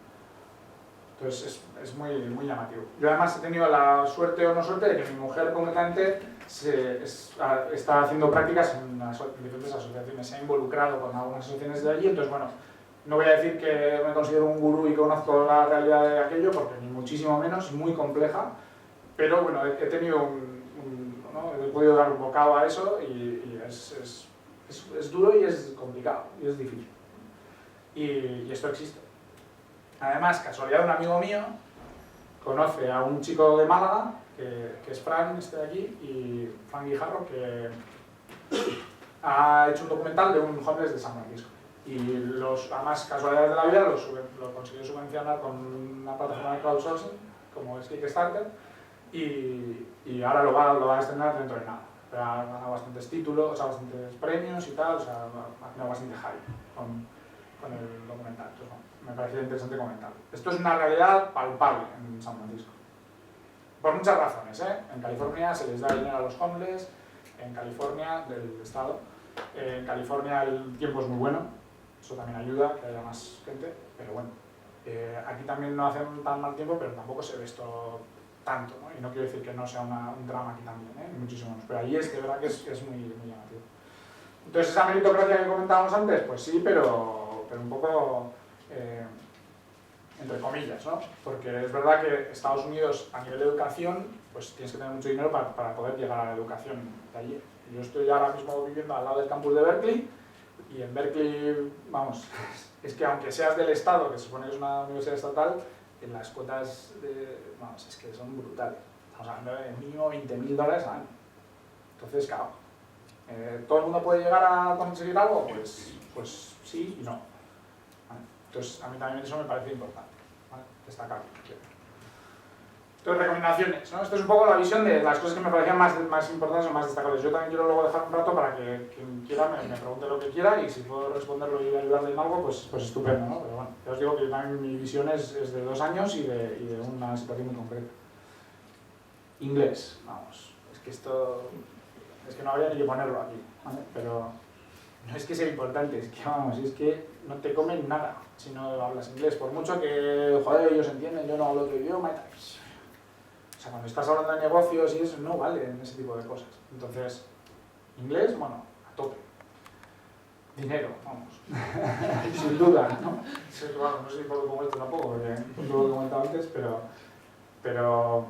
Speaker 3: Entonces es muy llamativo. Yo además he tenido la suerte o no suerte de que mi mujer concretamente está haciendo prácticas en diferentes asociaciones. Se ha involucrado con algunas asociaciones de allí, entonces bueno, no voy a decir que me considero un gurú y conozco la realidad de aquello, porque ni muchísimo menos, es muy compleja, pero bueno, he tenido ¿no? He podido dar un bocado a eso y es Es duro y es complicado, y es difícil. Y esto existe. Además, casualidad, un amigo mío conoce a un chico de Málaga, que es Fran, de aquí, y Fran Guijarro, que ha hecho un documental de un homeless de San Francisco. Y además, casualidades de la vida, lo consiguió subvencionar con una plataforma de crowdsourcing, como es Kickstarter, y ahora lo va a estrenar dentro de nada. Ha ganado bastantes títulos, o sea, bastantes premios y tal, o sea, ha tenido bastante hype con el documental. Entonces, bueno, me parecía interesante comentarlo. Esto es una realidad palpable en San Francisco. Por muchas razones, ¿eh? En California se les da dinero a los homeless, en California, del estado, en California el tiempo es muy bueno, eso también ayuda, que haya más gente, pero bueno, aquí también no hacen tan mal tiempo, pero tampoco se ve esto tanto, ¿no? Y no quiero decir que no sea un drama aquí también, ni muchísimo menos, pero allí es de verdad que es muy llamativo. Entonces, esa meritocracia que comentábamos antes, pues sí, pero un poco entre comillas, ¿no? Porque es verdad que Estados Unidos, a nivel de educación, pues tienes que tener mucho dinero para poder llegar a la educación de allí. Yo estoy ahora mismo viviendo al lado del campus de Berkeley, y en Berkeley, vamos, es que aunque seas del estado, que se supone que es una universidad estatal, en las cuotas vamos, es que son brutales. Estamos hablando de mínimo $20.000 al año. Entonces, claro, ¿todo el mundo puede llegar a conseguir algo? Pues sí y no. ¿Vale? Entonces, a mí también eso me parece importante, ¿vale? Destacarlo. Entonces, recomendaciones, ¿no? Esto es un poco la visión de las cosas que me parecían más importantes o más destacables. Yo también quiero luego dejar un rato para que quien quiera me pregunte lo que quiera, y si puedo responderlo y ayudarle en algo, pues estupendo, ¿no? Pero bueno, ya os digo que también mi visión es de 2 años y de una situación muy concreta. Inglés, vamos, es que esto, es que no habría ni que ponerlo aquí, ¿vale? Pero no es que sea importante, es que vamos, es que no te comen nada si no hablas inglés, por mucho que, joder, ellos entienden, yo no hablo otro idioma y tal. O sea, cuando estás hablando de negocios y eso, no vale en ese tipo de cosas. Entonces, inglés, bueno, a tope. Dinero, vamos. Sin duda, ¿no? Bueno, no sé si puedo comentar esto tampoco, porque no lo he comentado antes, pero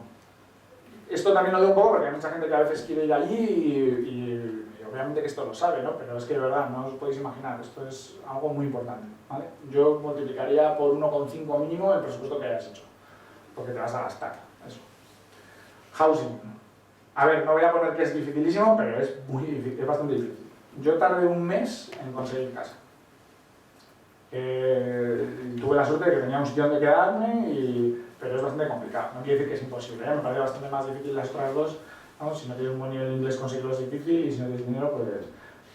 Speaker 3: esto también lo digo un poco porque hay mucha gente que a veces quiere ir allí y obviamente que esto lo sabe, ¿no? Pero es que de verdad, no os podéis imaginar, esto es algo muy importante, ¿vale? Yo multiplicaría por 1,5 mínimo el presupuesto que hayas hecho, porque te vas a gastar, eso. Housing. A ver, no voy a poner que es dificilísimo, pero es muy difícil, es bastante difícil. Yo tardé un mes en conseguir casa. Tuve la suerte de que tenía un sitio donde quedarme, pero es bastante complicado. No quiere decir que es imposible, ¿eh? Me parece bastante más difícil las otras dos. Vamos, si no tienes un buen nivel de inglés conseguirlo es difícil, y si no tienes dinero, pues...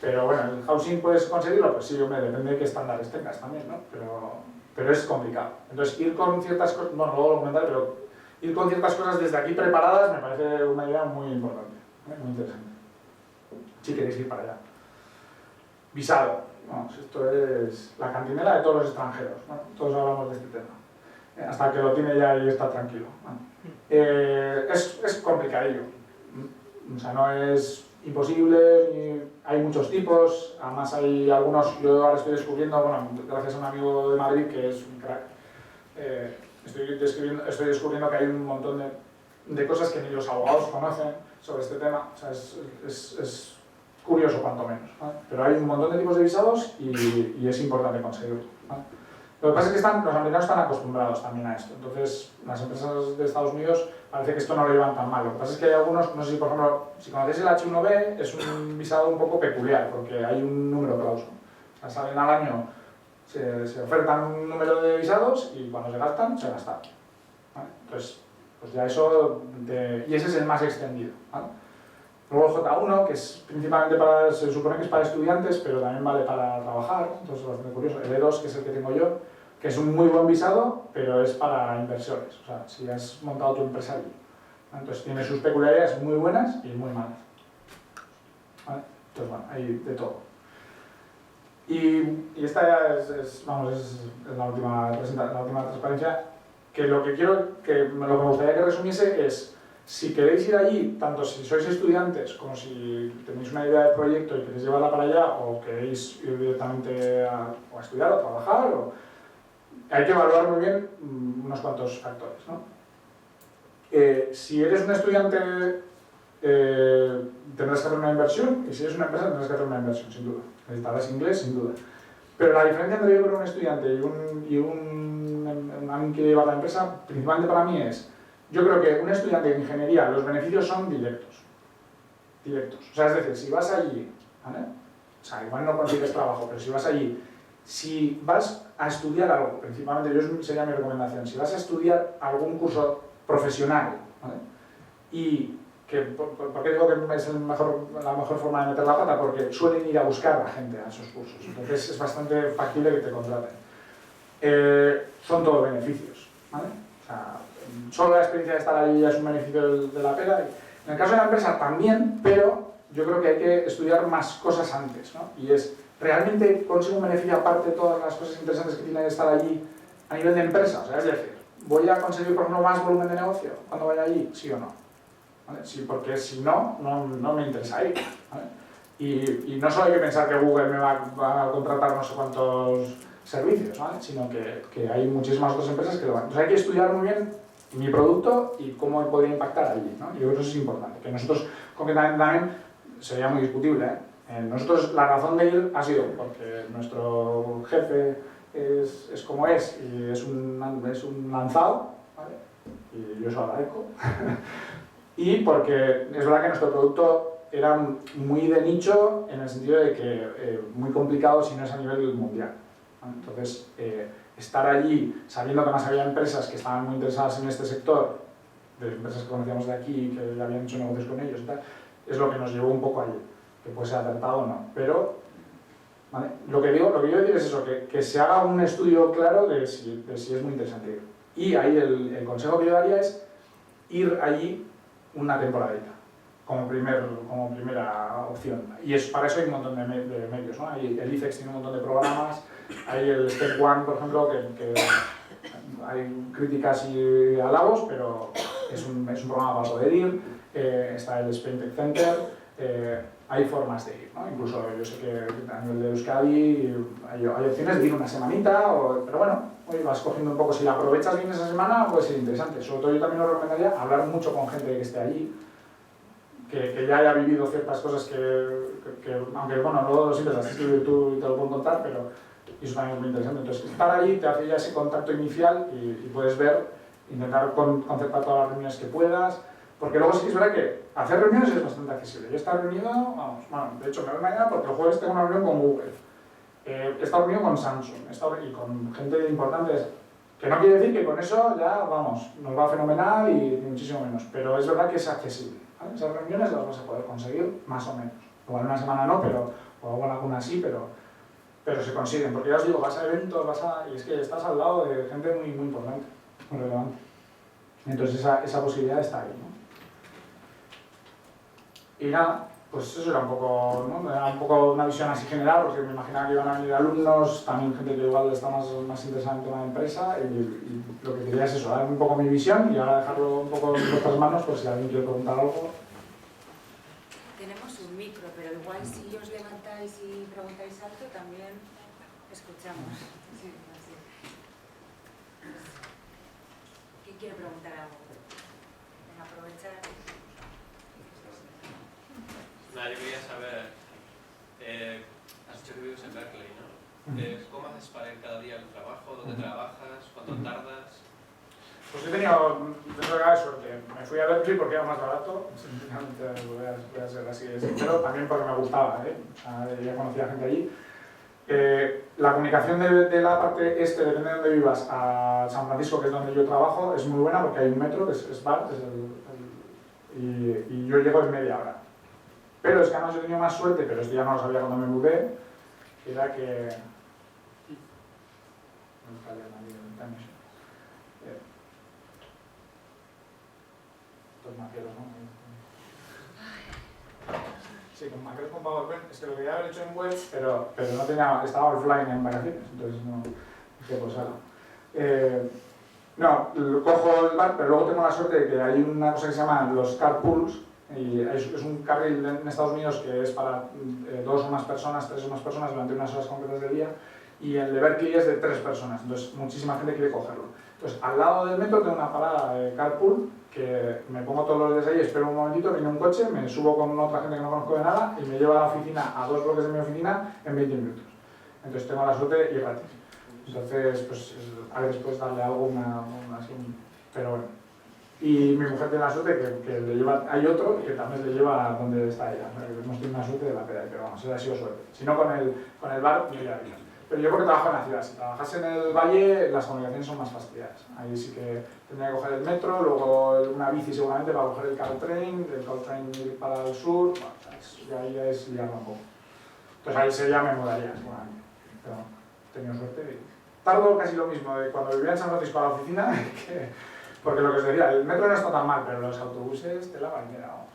Speaker 3: Pero bueno, el housing puedes conseguirlo, pues sí, hombre, depende de qué estándares tengas también, ¿no? Pero es complicado. Entonces, ir con ciertas cosas, bueno, luego lo comentaré, pero ir con ciertas cosas desde aquí preparadas me parece una idea muy importante, muy interesante. Si queréis ir para allá. Visado. Vamos, esto es la cantinela de todos los extranjeros. Bueno, todos hablamos de este tema. Hasta que lo tiene ya y está tranquilo. Bueno, es complicadillo. O sea, no es imposible, hay muchos tipos. Además hay algunos, yo ahora estoy descubriendo, bueno, gracias a un amigo de Madrid que es un crack, estoy descubriendo que hay un montón de cosas que ni los abogados conocen sobre este tema. O sea, es curioso cuanto menos, ¿vale? Pero hay un montón de tipos de visados y es importante conseguirlo, ¿vale? Lo que pasa es que los americanos están acostumbrados también a esto. Entonces, las empresas de Estados Unidos parece que esto no lo llevan tan mal. Lo que pasa es que hay algunos, no sé si por ejemplo, si conocéis el H1B, es un visado un poco peculiar porque hay un número clauso. O sea, salen al año, se ofertan un número de visados y cuando se gastan, se gastan, ¿vale? Entonces, pues ya eso, y ese es el más extendido, ¿vale? Luego el J1, que es principalmente se supone que es para estudiantes, pero también vale para trabajar, entonces es bastante curioso. El E2, que es el que tengo yo, que es un muy buen visado, pero es para inversores, o sea, si has montado tu empresa allí. Entonces tiene sus peculiaridades muy buenas y muy malas, ¿vale? Entonces bueno, hay de todo. Y esta ya es la última transparencia, que lo que me gustaría que resumiese es: si queréis ir allí, tanto si sois estudiantes como si tenéis una idea de proyecto y queréis llevarla para allá, o queréis ir directamente a estudiar o a trabajar, hay que evaluar muy bien unos cuantos factores, ¿no? Si eres un estudiante tendrás que hacer una inversión, y si eres una empresa tendrás que hacer una inversión, sin duda. Necesitarás inglés, sin duda. Pero la diferencia entre yo creo un estudiante y alguien que lleva la empresa, principalmente para mí es, yo creo que un estudiante de ingeniería, los beneficios son directos. O sea, es decir, si vas allí, ¿vale? O sea, igual no consigues trabajo, pero si vas allí, si vas a estudiar algo, principalmente yo sería mi recomendación, si vas a estudiar algún curso profesional, ¿vale? Y ¿por qué digo que es la mejor forma de meter la pata? Porque suelen ir a buscar a la gente a esos cursos, entonces es bastante factible que te contraten. Son todos beneficios, ¿vale? O sea, solo la experiencia de estar allí ya es un beneficio de la pena. En el caso de la empresa también, pero yo creo que hay que estudiar más cosas antes, ¿no? Y es, ¿realmente consigo un beneficio aparte de todas las cosas interesantes que tiene que estar allí a nivel de empresa? O sea, es decir, ¿voy a conseguir, por ejemplo, más volumen de negocio cuando vaya allí? ¿Sí o no? ¿Vale? Sí, porque si no, no me interesa ir, ¿vale? Y no solo hay que pensar que Google me va a contratar no sé cuántos servicios, ¿vale? Sino que hay muchísimas otras empresas que lo van. Entonces hay que estudiar muy bien mi producto y cómo podría impactar allí, ¿no? Yo creo que eso es importante. Que nosotros, concretamente también, sería muy discutible, ¿eh? Nosotros la razón de ir ha sido porque nuestro jefe es como es y es un lanzado, ¿vale? Y yo se lo agradezco. Y porque es verdad que nuestro producto era muy de nicho en el sentido de que muy complicado si no es a nivel mundial, ¿vale? Entonces, estar allí sabiendo que además había empresas que estaban muy interesadas en este sector, de empresas que conocíamos de aquí, que ya habían hecho negocios con ellos y tal, es lo que nos llevó un poco allí, que puede ser acertado o no. Pero, ¿vale? Lo que yo digo es eso, que se haga un estudio claro de si es muy interesante ir. Y ahí el consejo que yo daría es ir allí una temporadita, como primera opción. Y para eso hay un montón de medios, ¿no? El ICEX tiene un montón de programas, hay el Step One, por ejemplo, que hay críticas y halagos, pero es un programa para poder ir. Está el Spain Tech Center, hay formas de ir, ¿no? Incluso yo sé que a nivel de Euskadi hay opciones de ir una semanita, pero bueno, hoy vas cogiendo un poco, si la aprovechas bien esa semana puede ser interesante. Sobre todo yo también lo recomendaría hablar mucho con gente que esté allí, que ya haya vivido ciertas cosas que aunque bueno, no siempre las has vivido tú y te lo puedo contar, pero eso también es muy interesante. Entonces estar allí te hace ya ese contacto inicial y puedes ver, intentar concertar todas las reuniones que puedas. Porque luego sí que es verdad que hacer reuniones es bastante accesible. Yo he estado reunido, de hecho me voy mañana porque el jueves tengo una reunión con Google. He estado reunido con Samsung, y con gente importante. Que no quiere decir que con eso ya, vamos, nos va fenomenal y muchísimo menos. Pero es verdad que es accesible, ¿vale? Esas reuniones las vas a poder conseguir más o menos. Igual una semana no, o alguna sí, pero se consiguen. Porque ya os digo, vas a eventos, y es que estás al lado de gente muy, muy importante, muy relevante. Entonces esa posibilidad está ahí, ¿no? Y nada, pues eso era un poco, ¿no? Era un poco una visión así general, porque me imaginaba que iban a venir alumnos, también gente que igual está más interesada en el tema de empresa, y lo que quería es eso, dar un poco mi visión y ahora dejarlo un poco en vuestras manos, por si alguien quiere preguntar algo.
Speaker 4: Tenemos un micro, pero igual si os levantáis y preguntáis alto, también escuchamos. Sí, así. ¿Quién quiere preguntar algo? Venga, aprovechar.
Speaker 5: Nada, yo quería saber, has dicho que vives en Berkeley, ¿no? ¿Cómo haces para ir cada día al trabajo? ¿Dónde trabajas? ¿Cuánto tardas?
Speaker 3: Pues he tenido suerte. Me fui a Berkeley porque era más barato, sinceramente voy a ser así de sincero, también porque me gustaba, ya conocía gente allí. La comunicación de la parte este, depende de dónde vivas, a San Francisco, que es donde yo trabajo, es muy buena porque hay un metro, que es BART, y yo llego en media hora. Pero es que además yo he tenido más suerte, pero esto ya no lo sabía cuando me mudé, que era que... Estos maqueros, ¿no? Sí, con maqueros con PowerPoint, es que lo quería haber hecho en web, pero no tenía, estaba offline en vacaciones, entonces no, dije pues ahora. No, cojo el bar, pero luego tengo la suerte de que hay una cosa que se llama los carpools, y es un carril en Estados Unidos que es para 2 o más personas, 3 o más personas durante unas horas concretas del día, y el de Berkeley es de 3 personas, entonces muchísima gente quiere cogerlo. Entonces, al lado del metro tengo una parada de carpool, que me pongo todos los días ahí, espero un momentito, viene un coche, me subo con otra gente que no conozco de nada y me lleva a la oficina, a 2 bloques de mi oficina, en 20 minutos. Entonces tengo la suerte y gratis. Entonces, pues, a ver, después darle algo, así, pero bueno. Y mi mujer tiene la suerte que le lleva, hay otro que también le lleva a donde está ella. Hemos tenido una suerte de la pera, pero vamos, esa ha sido suerte. Si no, con el bar, no iría bien. Pero yo porque trabajo en la ciudad. Si trabajase en el valle, las comunicaciones son más fastidiadas. Ahí sí que tendría que coger el metro, luego una bici seguramente para coger el Caltrain, ir para el sur. Bueno, ahí ya es liarla un poco. Entonces ahí sí ya me mudaría, seguramente. Pero he tenido suerte. Tardo casi lo mismo de cuando vivía en San Francisco a la oficina, porque lo que os decía, el metro no está tan mal, pero los autobuses te la bañera, vamos.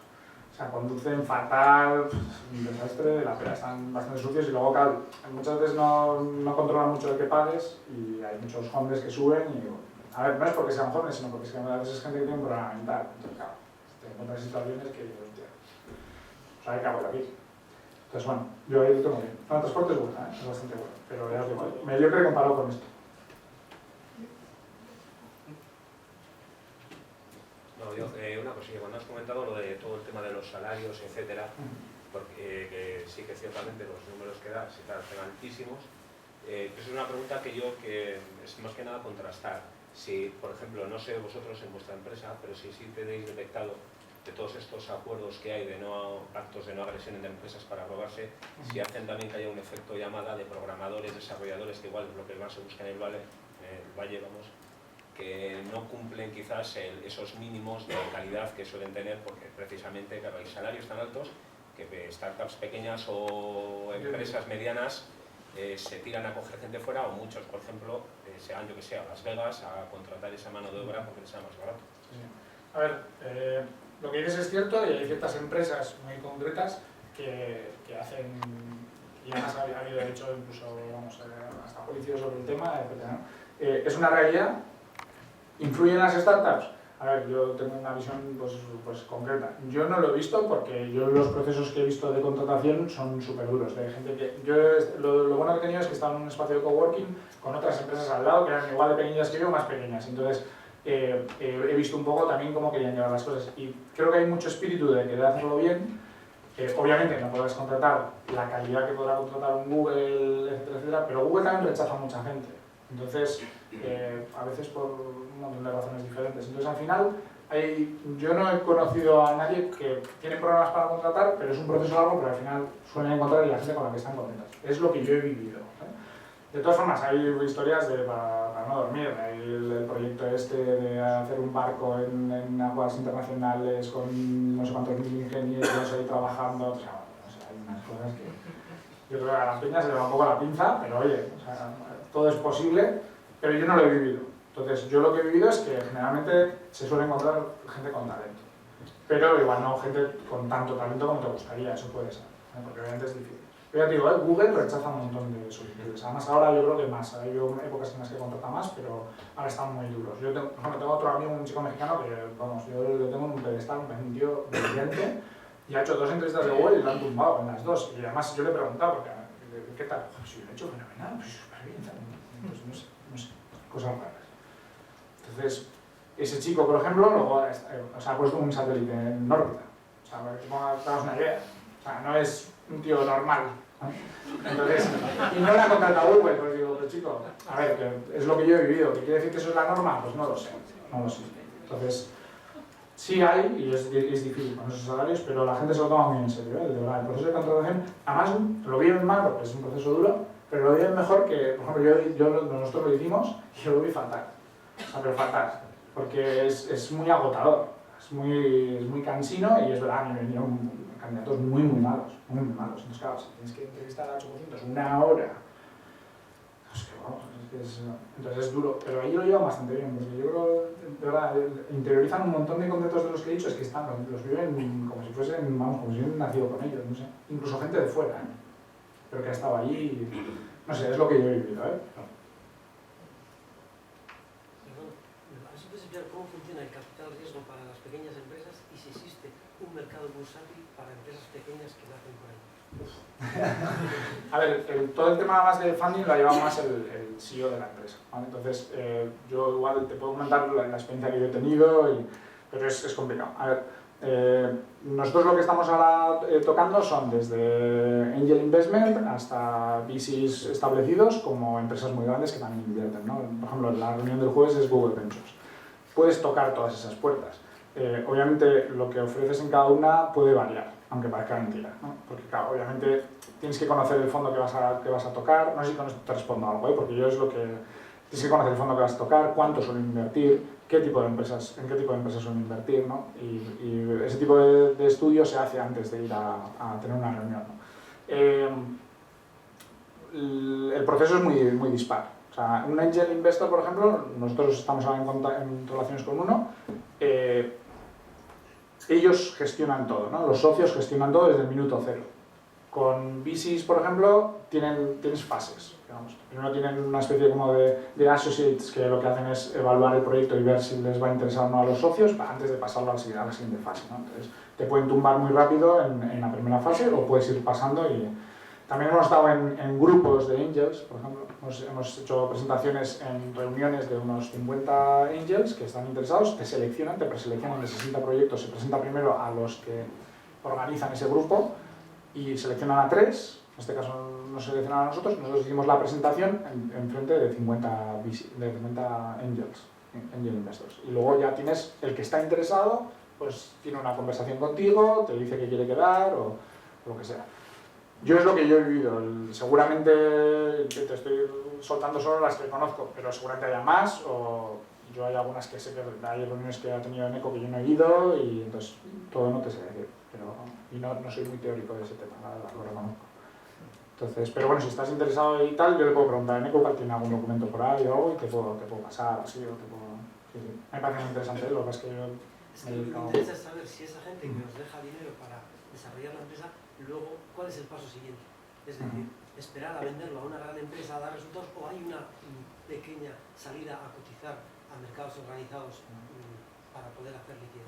Speaker 3: O sea, conducen fatal, un desastre, la pera, están bastante sucios y luego, claro, muchas veces no controlan mucho el que pagues y hay muchos hombres que suben y, a ver, no es porque sean jóvenes, sino porque es que a veces es gente que tiene un problema mental. Entonces, claro, te encuentras situaciones que, hostia, o sea, ¿qué hago de aquí? Entonces, bueno, yo ahí lo tengo bien. No, el transporte es bueno, es bastante bueno, pero ya os digo, mediocre comparado con esto.
Speaker 6: No, yo, una cosilla, cuando has comentado lo de todo el tema de los salarios, etcétera, porque que sí que ciertamente los números que das se parecen altísimos, es una pregunta que es más que nada contrastar. Si, por ejemplo, no sé vosotros en vuestra empresa, pero si sí tenéis detectado de todos estos acuerdos que hay de pactos de no agresión entre empresas para robarse, si hacen también que haya un efecto llamada de programadores, desarrolladores, que igual es lo que más se busca en el valle, vamos, que no cumplen quizás esos mínimos de calidad que suelen tener, porque precisamente claro, hay salarios tan altos que startups pequeñas o empresas medianas se tiran a coger gente fuera, o muchos, por ejemplo, se van, yo que sé, a Las Vegas a contratar esa mano de obra porque les sea más barato.
Speaker 3: Sí. A ver, lo que dices es cierto y hay ciertas empresas muy concretas que hacen, y además ha habido de hecho incluso vamos, hasta juicios sobre el tema, etc. Es una realidad. ¿Influyen las startups? A ver, yo tengo una visión pues concreta. Yo no lo he visto porque yo los procesos que he visto de contratación son súper duros. De gente que lo bueno que he tenido es que estaba en un espacio de coworking con otras empresas al lado que eran igual de pequeñas que yo o más pequeñas. Entonces he visto un poco también cómo querían llevar las cosas. Y creo que hay mucho espíritu de querer hacerlo bien. Obviamente no podrás contratar la calidad que podrá contratar un Google, etcétera, pero Google también rechaza a mucha gente. Entonces, a veces por un montón de razones diferentes. Entonces, al final, yo no he conocido a nadie que tiene problemas para contratar, pero es un proceso largo, pero al final suelen encontrar a la gente con la que están contentas. Es lo que yo he vivido. De todas formas, hay historias para no dormir. Hay el proyecto este de hacer un barco en aguas internacionales con no sé cuántos mil ingenieros ahí trabajando. O sea, hay unas cosas que yo creo que a las peñas se le va un poco la pinza, pero oye, o sea, todo es posible, pero yo no lo he vivido. Entonces, yo lo que he vivido es que generalmente se suele encontrar gente con talento. Pero igual no gente con tanto talento como te gustaría, eso puede ser, porque obviamente es difícil. Pero ya te digo, Google rechaza un montón de solicitudes. Además, ahora yo creo que más. Ha habido épocas en las que contrata más, pero ahora están muy duros. Yo tengo otro amigo, un chico mexicano, que vamos, yo le tengo en un pedestal, un tío brillante, y ha hecho 2 entrevistas de Google y lo han tumbado en las 2. Y además yo le he preguntado, porque, ¿qué tal? Si lo he hecho fenomenal, pues súper bien. Pues no sé, cosas raras. Entonces, ese chico, por ejemplo, luego ha puesto un satélite en órbita. O sea, para que te hagas una idea. O sea, no es un tío normal. Entonces, y no la contrata Google, pues digo, pero chico, a ver, que es lo que yo he vivido. ¿Qué quiere decir que eso es la norma? Pues no lo sé. Entonces, sí hay, y es difícil con esos salarios, pero la gente se lo toma muy en serio, de verdad. El proceso de contratación, además lo viven mal porque es un proceso duro, pero lo viven mejor que, por ejemplo, nosotros lo hicimos y yo lo vi fatal. O sea, pero fatal, porque es muy agotador, es muy cansino y es verdad, me vinieron candidatos muy malos, Entonces, claro, si tienes que entrevistar a 800 una hora, pues que vamos, entonces es duro, pero ahí lo llevan bastante bien, porque yo creo, de verdad, interiorizan un montón de conceptos de los que he dicho, es que los viven como si fuesen, vamos, como si hubiesen nacido con ellos, no sé, incluso gente de fuera, pero que ha estado allí, no sé, es lo que yo he vivido,
Speaker 7: ¿Cómo funciona el capital riesgo para las pequeñas empresas y si existe un mercado bursátil para empresas pequeñas que nacen por ahí?
Speaker 3: A ver, todo el tema más de funding lo ha llevado más el CEO de la empresa, ¿vale? Entonces, yo igual te puedo comentar la experiencia que yo he tenido y pero es complicado. A ver, nosotros lo que estamos ahora tocando son desde Angel Investment hasta VCs establecidos como empresas muy grandes que también invierten, ¿no? Por ejemplo, la reunión del jueves es Google Ventures. Puedes tocar todas esas puertas. Obviamente lo que ofreces en cada una puede variar, aunque parezca mentira, ¿no? Porque claro, obviamente tienes que conocer el fondo que vas a tocar. No sé si con esto te respondo algo, porque yo es lo que... Tienes que conocer el fondo que vas a tocar, cuánto suelen invertir, en qué tipo de empresas suelen invertir, ¿no? Y ese tipo de estudio se hace antes de ir a tener una reunión, ¿no? El proceso es muy dispar. O sea, un angel investor, por ejemplo, nosotros estamos ahora en relaciones con uno, ellos gestionan todo, ¿no? Los socios gestionan todo desde el minuto cero. Con VCs, por ejemplo, tienes fases. Digamos. Primero tienen una especie como de associates que lo que hacen es evaluar el proyecto y ver si les va a interesar o no a los socios antes de pasarlo a la siguiente fase, ¿no? Entonces, te pueden tumbar muy rápido en la primera fase o puedes ir pasando y... También hemos estado en grupos de angels, por ejemplo, hemos hecho presentaciones en reuniones de unos 50 angels que están interesados, te preseleccionan de 60 proyectos, se presenta primero a los que organizan ese grupo y seleccionan a 3, en este caso nos seleccionan a nosotros hicimos la presentación en frente de 50 angels, angel investors. Y luego ya tienes el que está interesado, pues tiene una conversación contigo, te dice que quiere quedar o lo que sea. Yo es lo que yo he vivido, seguramente que te estoy soltando solo las que conozco, pero seguramente haya más, o yo hay algunas que sé que hay reuniones que ha tenido en ECO que yo no he ido, y entonces todo no te sé decir, y no soy muy teórico de ese tema, la verdad, lo reconozco. Entonces, pero bueno, si estás interesado y tal, yo le puedo preguntar en ECO que tiene algún documento por ahí o algo, y te puedo pasar, así, o te puedo... Sí. Me parece muy interesante, lo que pasa es que yo...
Speaker 7: Es que lo que me interesa es saber si esa gente que nos deja dinero para desarrollar la empresa, luego, ¿cuál es el paso siguiente? Es decir, esperar a venderlo a una gran empresa, a dar resultados, o hay una pequeña salida a cotizar a mercados organizados para poder hacer liquidez.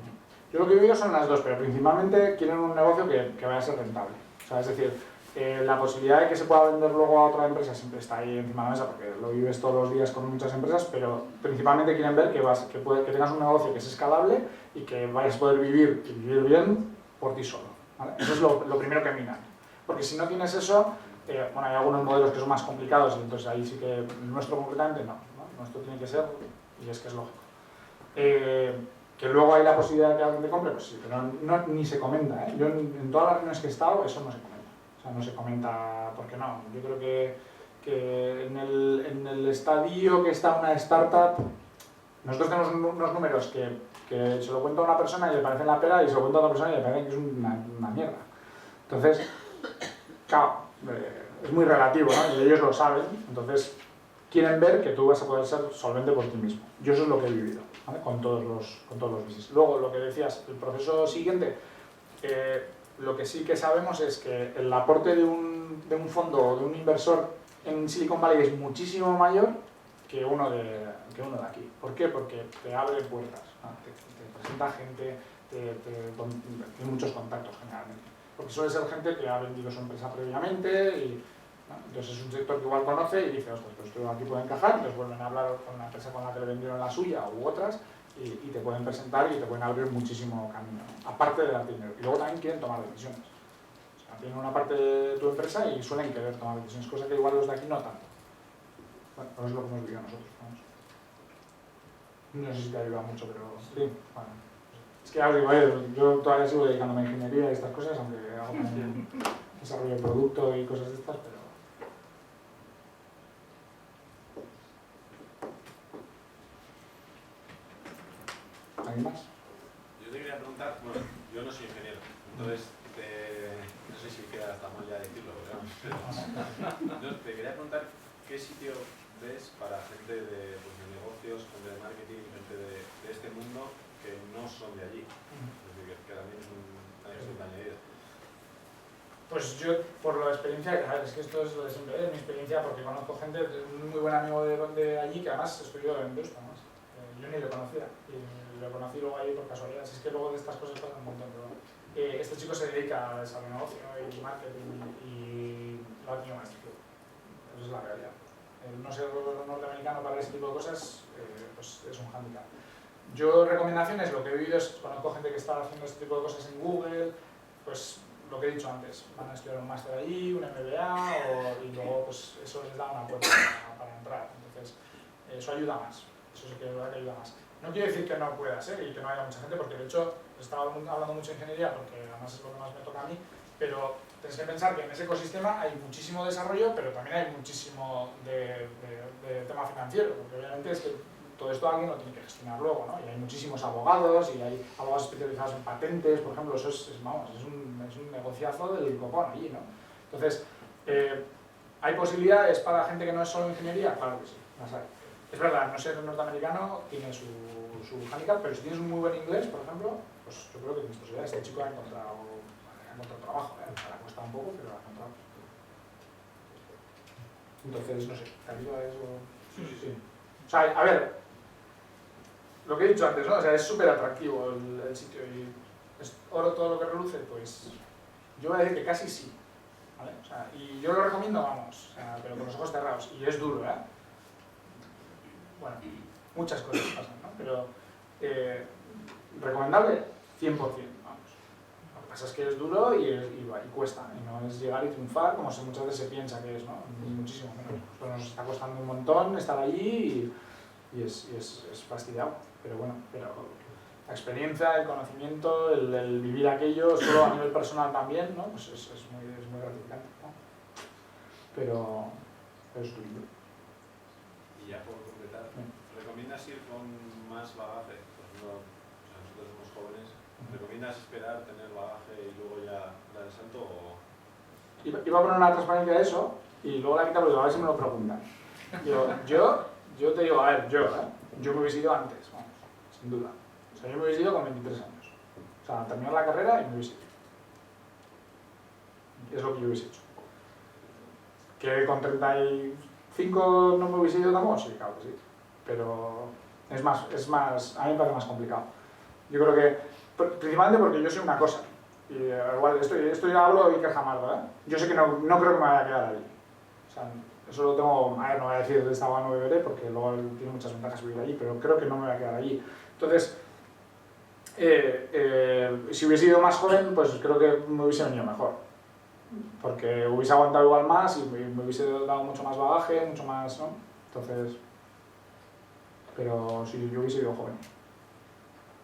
Speaker 3: Yo lo que he vivido son las dos, pero principalmente quieren un negocio que vaya a ser rentable. O sea, es decir, la posibilidad de que se pueda vender luego a otra empresa siempre está ahí encima de la mesa, porque lo vives todos los días con muchas empresas, pero principalmente quieren ver que tengas un negocio que es escalable y que vayas a poder vivir y vivir bien por ti solo, ¿vale? Eso es lo primero que miran. Porque si no tienes eso, bueno, hay algunos modelos que son más complicados y entonces ahí sí que el nuestro concretamente no. Nuestro tiene que ser, y es que es lógico. Que luego hay la posibilidad de que alguien te compre, pues sí, pero ni se comenta, ¿eh? Yo en todas las reuniones que he estado eso no se comenta. O sea, no se comenta porque no. Yo creo que en el estadio que está una startup, nosotros tenemos unos números que se lo cuenta a una persona y le parece la pera y se lo cuenta a otra persona y le parece que es una mierda. Entonces, claro, es muy relativo, ¿no? Y ellos lo saben, entonces quieren ver que tú vas a poder ser solvente por ti mismo. Yo eso es lo que he vivido, ¿vale? Con todos los business. Luego, lo que decías, el proceso siguiente, lo que sí que sabemos es que el aporte de un fondo o de un inversor en Silicon Valley es muchísimo mayor que uno de aquí. ¿Por qué? Porque te abre puertas, ¿no? Te presenta gente, tiene muchos contactos generalmente. Porque suele ser gente que ha vendido su empresa previamente y ¿no? Entonces es un sector que igual conoce y dice, ostras, pues esto aquí puede encajar, entonces vuelven a hablar con la empresa con la que le vendieron la suya u otras y te pueden presentar y te pueden abrir muchísimo camino, ¿no? Aparte de dar dinero. Y luego también quieren tomar decisiones. O sea, tienen una parte de tu empresa y suelen querer tomar decisiones, cosa que igual los de aquí no tanto. Bueno, eso es lo que hemos vivido nosotros, vamos. No sé si te ayuda mucho, pero sí, bueno. Es que ya os digo, yo todavía sigo dedicándome a ingeniería y estas cosas, aunque hago también desarrollo de producto y cosas de estas, pero... ¿Alguien más?
Speaker 8: Yo te quería preguntar, bueno, yo no soy ingeniero, entonces no sé si queda hasta mal ya decirlo, pero entonces te quería preguntar qué sitio ves para gente de negocios, gente de marketing, gente de este mundo que no son de allí, es decir, que también es una añadida.
Speaker 3: Pues yo, por la experiencia, a ver, es que esto es lo de siempre, mi experiencia, porque conozco gente, un muy buen amigo de allí, que además estudió en Boston, ¿no? Yo ni lo conocía, y lo conocí luego ahí por casualidad, es que luego de estas cosas pasan un montón, pero este chico se dedica a desarrollo de negocio y marketing y lo ha tenido más difícil, esa es la realidad. No ser norteamericano para ese tipo de cosas, pues es un hándicap. Yo recomendaciones, lo que he vivido es, conozco gente que está haciendo este tipo de cosas en Google, pues lo que he dicho antes, van a estudiar un máster allí, un MBA, y luego pues eso les da una puerta para entrar. Entonces, eso ayuda más, eso sí que es verdad que ayuda más. No quiero decir que no pueda ser y que no haya mucha gente, porque de hecho estaba hablando mucho de ingeniería, porque además es lo que más me toca a mí, pero tienes que pensar que en ese ecosistema hay muchísimo desarrollo, pero también hay muchísimo de tema financiero, porque obviamente es que todo esto alguien lo tiene que gestionar luego, ¿no? Y hay muchísimos abogados, y hay abogados especializados en patentes, por ejemplo, eso es un negociazo del copón allí, ¿no? Entonces, ¿hay posibilidades para gente que no es solo ingeniería? Claro que sí, las hay. Es verdad, no ser norteamericano tiene su handicap, pero si tienes un muy buen inglés, por ejemplo, pues yo creo que tienes posibilidades. Este chico ha encontrado trabajo, le ha costado un poco, pero lo ha encontrado. Entonces, no sé, ¿te ayuda eso? Sí. O sea, a ver, lo que he dicho antes, ¿no? O sea, es súper atractivo el sitio y es oro todo lo que reluce, pues yo voy a decir que casi sí, ¿vale? O sea, y yo lo recomiendo, vamos, o sea, pero con los ojos cerrados, y es duro, ¿eh? Bueno, muchas cosas pasan, ¿no? Pero recomendable 100%, vamos. Lo que pasa es que es duro y cuesta, y no es llegar y triunfar como muchas veces se piensa que es, ¿no? Ni muchísimo menos. Pues nos está costando un montón estar allí y es fastidiado, pero bueno, la experiencia, el conocimiento, el vivir aquello, solo a nivel personal también, ¿no? Pues es muy gratificante, ¿no? Pero es duro.
Speaker 8: Y ya por completar, ¿recomiendas ir con más bagaje? Por ejemplo, nosotros somos jóvenes, ¿recomiendas esperar, tener bagaje y luego ya dar el salto o...?
Speaker 3: Iba a poner una transparencia de eso y luego la quita porque a ver si me lo preguntan. Yo te digo, a ver, yo me hubiese ido antes, vamos, sin duda. O sea, yo me hubiese ido con 23 años. O sea, terminar la carrera y me hubiese ido. Es lo que yo hubiese hecho. ¿Que con 35 no me hubiese ido tampoco? Sí, claro que sí. Pero es más, a mí me parece más complicado. Yo creo que, principalmente porque yo soy una cosa. Y igual, esto ya hablo y que jamardo, ¿eh? Yo sé que no creo que me vaya a quedar ahí. O sea, eso lo tengo, a ver, no voy a decir de esta agua no beberé porque luego tiene muchas ventajas vivir allí, pero creo que no me voy a quedar allí. Entonces, si hubiese ido más joven, pues creo que me hubiese venido mejor. Porque hubiese aguantado igual más y me hubiese dado mucho más bagaje, mucho más, ¿no? Entonces, pero si yo hubiese ido joven.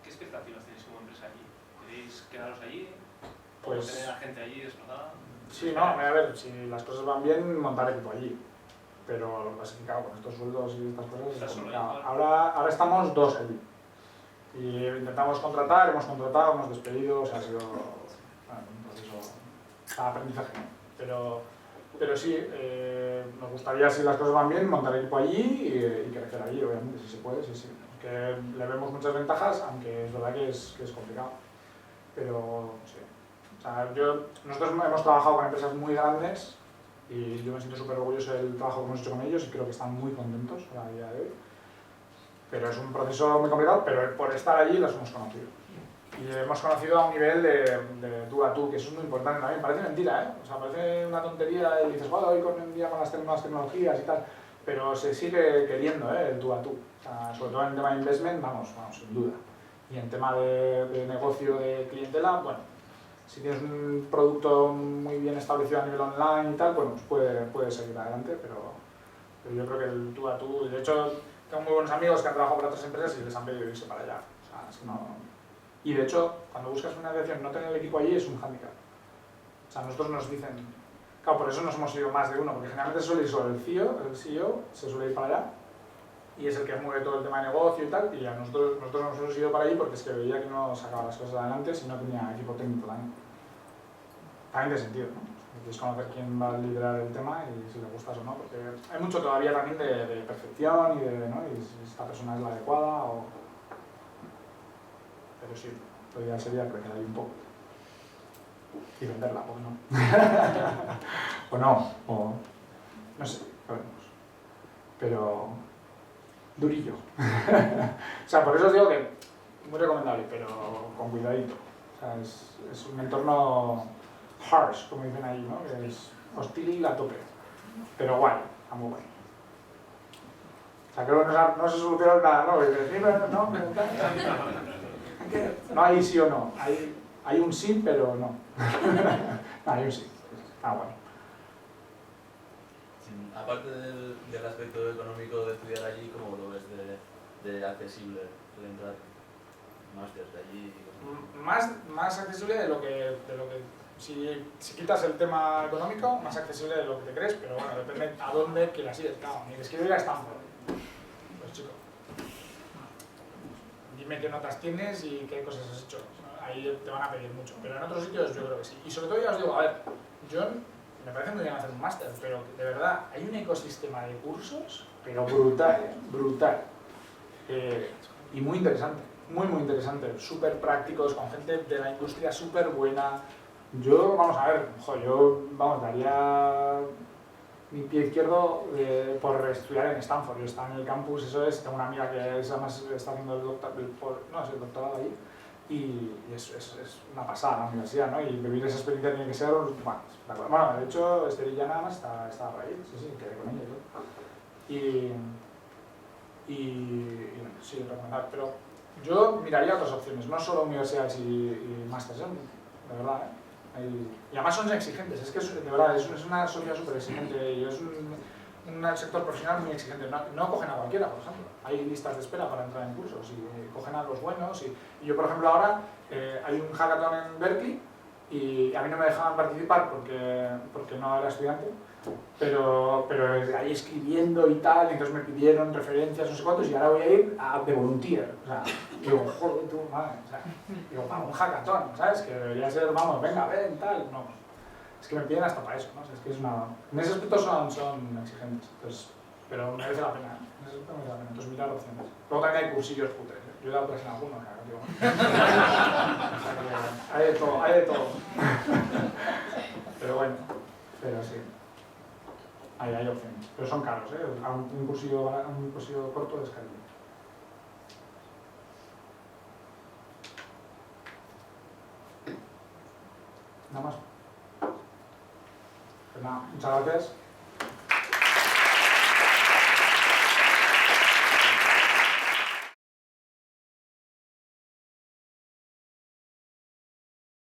Speaker 5: ¿Qué expectativas tenéis como empresa allí? ¿Queréis quedaros allí?
Speaker 3: Pues,
Speaker 5: ¿Tener a gente allí desplazada?
Speaker 3: Sí, no, a ver, si las cosas van bien, montar equipo allí. Pero lo que pasa es que, claro, con estos sueldos y estas cosas es complicado. Ahora estamos 2 allí. Y intentamos contratar, hemos contratado, hemos despedido, o sea, ha sido un proceso de aprendizaje. Pero sí, nos gustaría, si las cosas van bien, montar equipo allí y crecer allí, obviamente, si se puede, sí. Porque le vemos muchas ventajas, aunque es verdad que es complicado. Pero sí. O sea, nosotros hemos trabajado con empresas muy grandes y yo me siento súper orgulloso del trabajo que hemos hecho con ellos y creo que están muy contentos a día de hoy. Pero es un proceso muy complicado, pero por estar allí las hemos conocido. Y hemos conocido a un nivel de tú a tú, que eso es muy importante también. Parece mentira, ¿eh? O sea, parece una tontería y dices, bueno, hoy en día con las nuevas tecnologías y tal, pero se sigue queriendo, el tú a tú. O sea, sobre todo en el tema de investment, vamos, sin duda. Y en tema de negocio de clientela, bueno, si tienes un producto muy bien establecido a nivel online y tal, bueno, pues puede seguir adelante, pero yo creo que el tú a tú, de hecho, tengo muy buenos amigos que han trabajado para otras empresas y les han pedido irse para allá. O sea, es que no... Y de hecho, cuando buscas financiación, no tener el equipo allí es un hándicap. O sea, nosotros nos dicen... Claro, por eso nos hemos ido más de uno, porque generalmente suele ir solo el CEO se suele ir para allá, y es el que mueve todo el tema de negocio y tal, y a nosotros nos hemos ido para allí porque es que veía que no sacaba las cosas adelante si no tenía equipo técnico también. También de sentido, ¿no? Tienes que conocer quién va a liderar el tema y si le gustas o no, porque hay mucho todavía también de perfección y ¿no? Y si esta persona es la adecuada o... Pero sí, lo ideal sería crecer ahí un poco. Y venderla, o no. O no, o... no sé, lo veremos. Pero... durillo. O sea, por eso os digo que muy recomendable, pero con cuidadito. O sea, es un entorno harsh, como dicen ahí, ¿no? Que es hostil a tope. Pero guay, está muy guay. sea, creo que no se soluciona nada, ¿no? Y dices, sí, pero no, no hay sí o no. Hay un sí, pero no. No, hay un sí. Bueno.
Speaker 9: Aparte del aspecto económico de estudiar allí, ¿cómo lo ves de accesible el entrar máster de allí?
Speaker 3: Más accesible de lo que si quitas el tema económico, más accesible de lo que te crees, pero bueno, depende a dónde quieras ir. Claro, ni les quiero ir a Stanford. Pues chico, dime qué notas tienes y qué cosas has hecho. Ahí te van a pedir mucho, pero en otros sitios yo creo que sí. Y sobre todo ya os digo, a ver, yo me parece muy bien hacer un máster, pero de verdad hay un ecosistema de cursos, pero brutal, brutal. Y muy interesante, muy interesante, súper prácticos, con gente de la industria súper buena. Yo, vamos a ver, daría mi pie izquierdo por estudiar en Stanford. Yo estaba en el campus, tengo una amiga que además está haciendo el doctorado ahí. Y es una pasada la universidad, ¿no? Y vivir esa experiencia tiene que ser, bueno, espectacular. Bueno, de hecho, Esther ya nada más está por ahí, sí, quedé con ella y todo. Y sí, recomendar, pero yo miraría otras opciones, no solo universidades y másteres, de verdad, y además son exigentes, es que de verdad es una sociedad súper exigente y es un sector profesional muy exigente. No cogen a cualquiera, por ejemplo. Hay listas de espera para entrar en cursos y cogen a los buenos. Y yo, por ejemplo, ahora hay un hackathon en Berkeley y a mí no me dejaban participar porque no era estudiante, pero ahí escribiendo y tal, y entonces me pidieron referencias, no sé cuántos, y ahora voy a ir de volunteer. O sea, digo, joder, tú, madre, o sea, digo, para un hackathon, ¿sabes? Que debería ser, vamos, venga, ven, tal, no. Es que me piden hasta para eso, ¿no? O sea, es que es una... En ese aspecto son exigentes, entonces, pero merece la pena, ¿eh? En ese aspecto merece la pena, entonces mirar opciones. Luego también hay cursillos putres, ¿eh? Yo he dado clase en alguno, claro, digo. O sea que hay de todo. Pero bueno, pero sí. Hay opciones, pero son caros, ¿eh? Un cursillo corto es carísimo. Nada más. Pues nada, muchas gracias.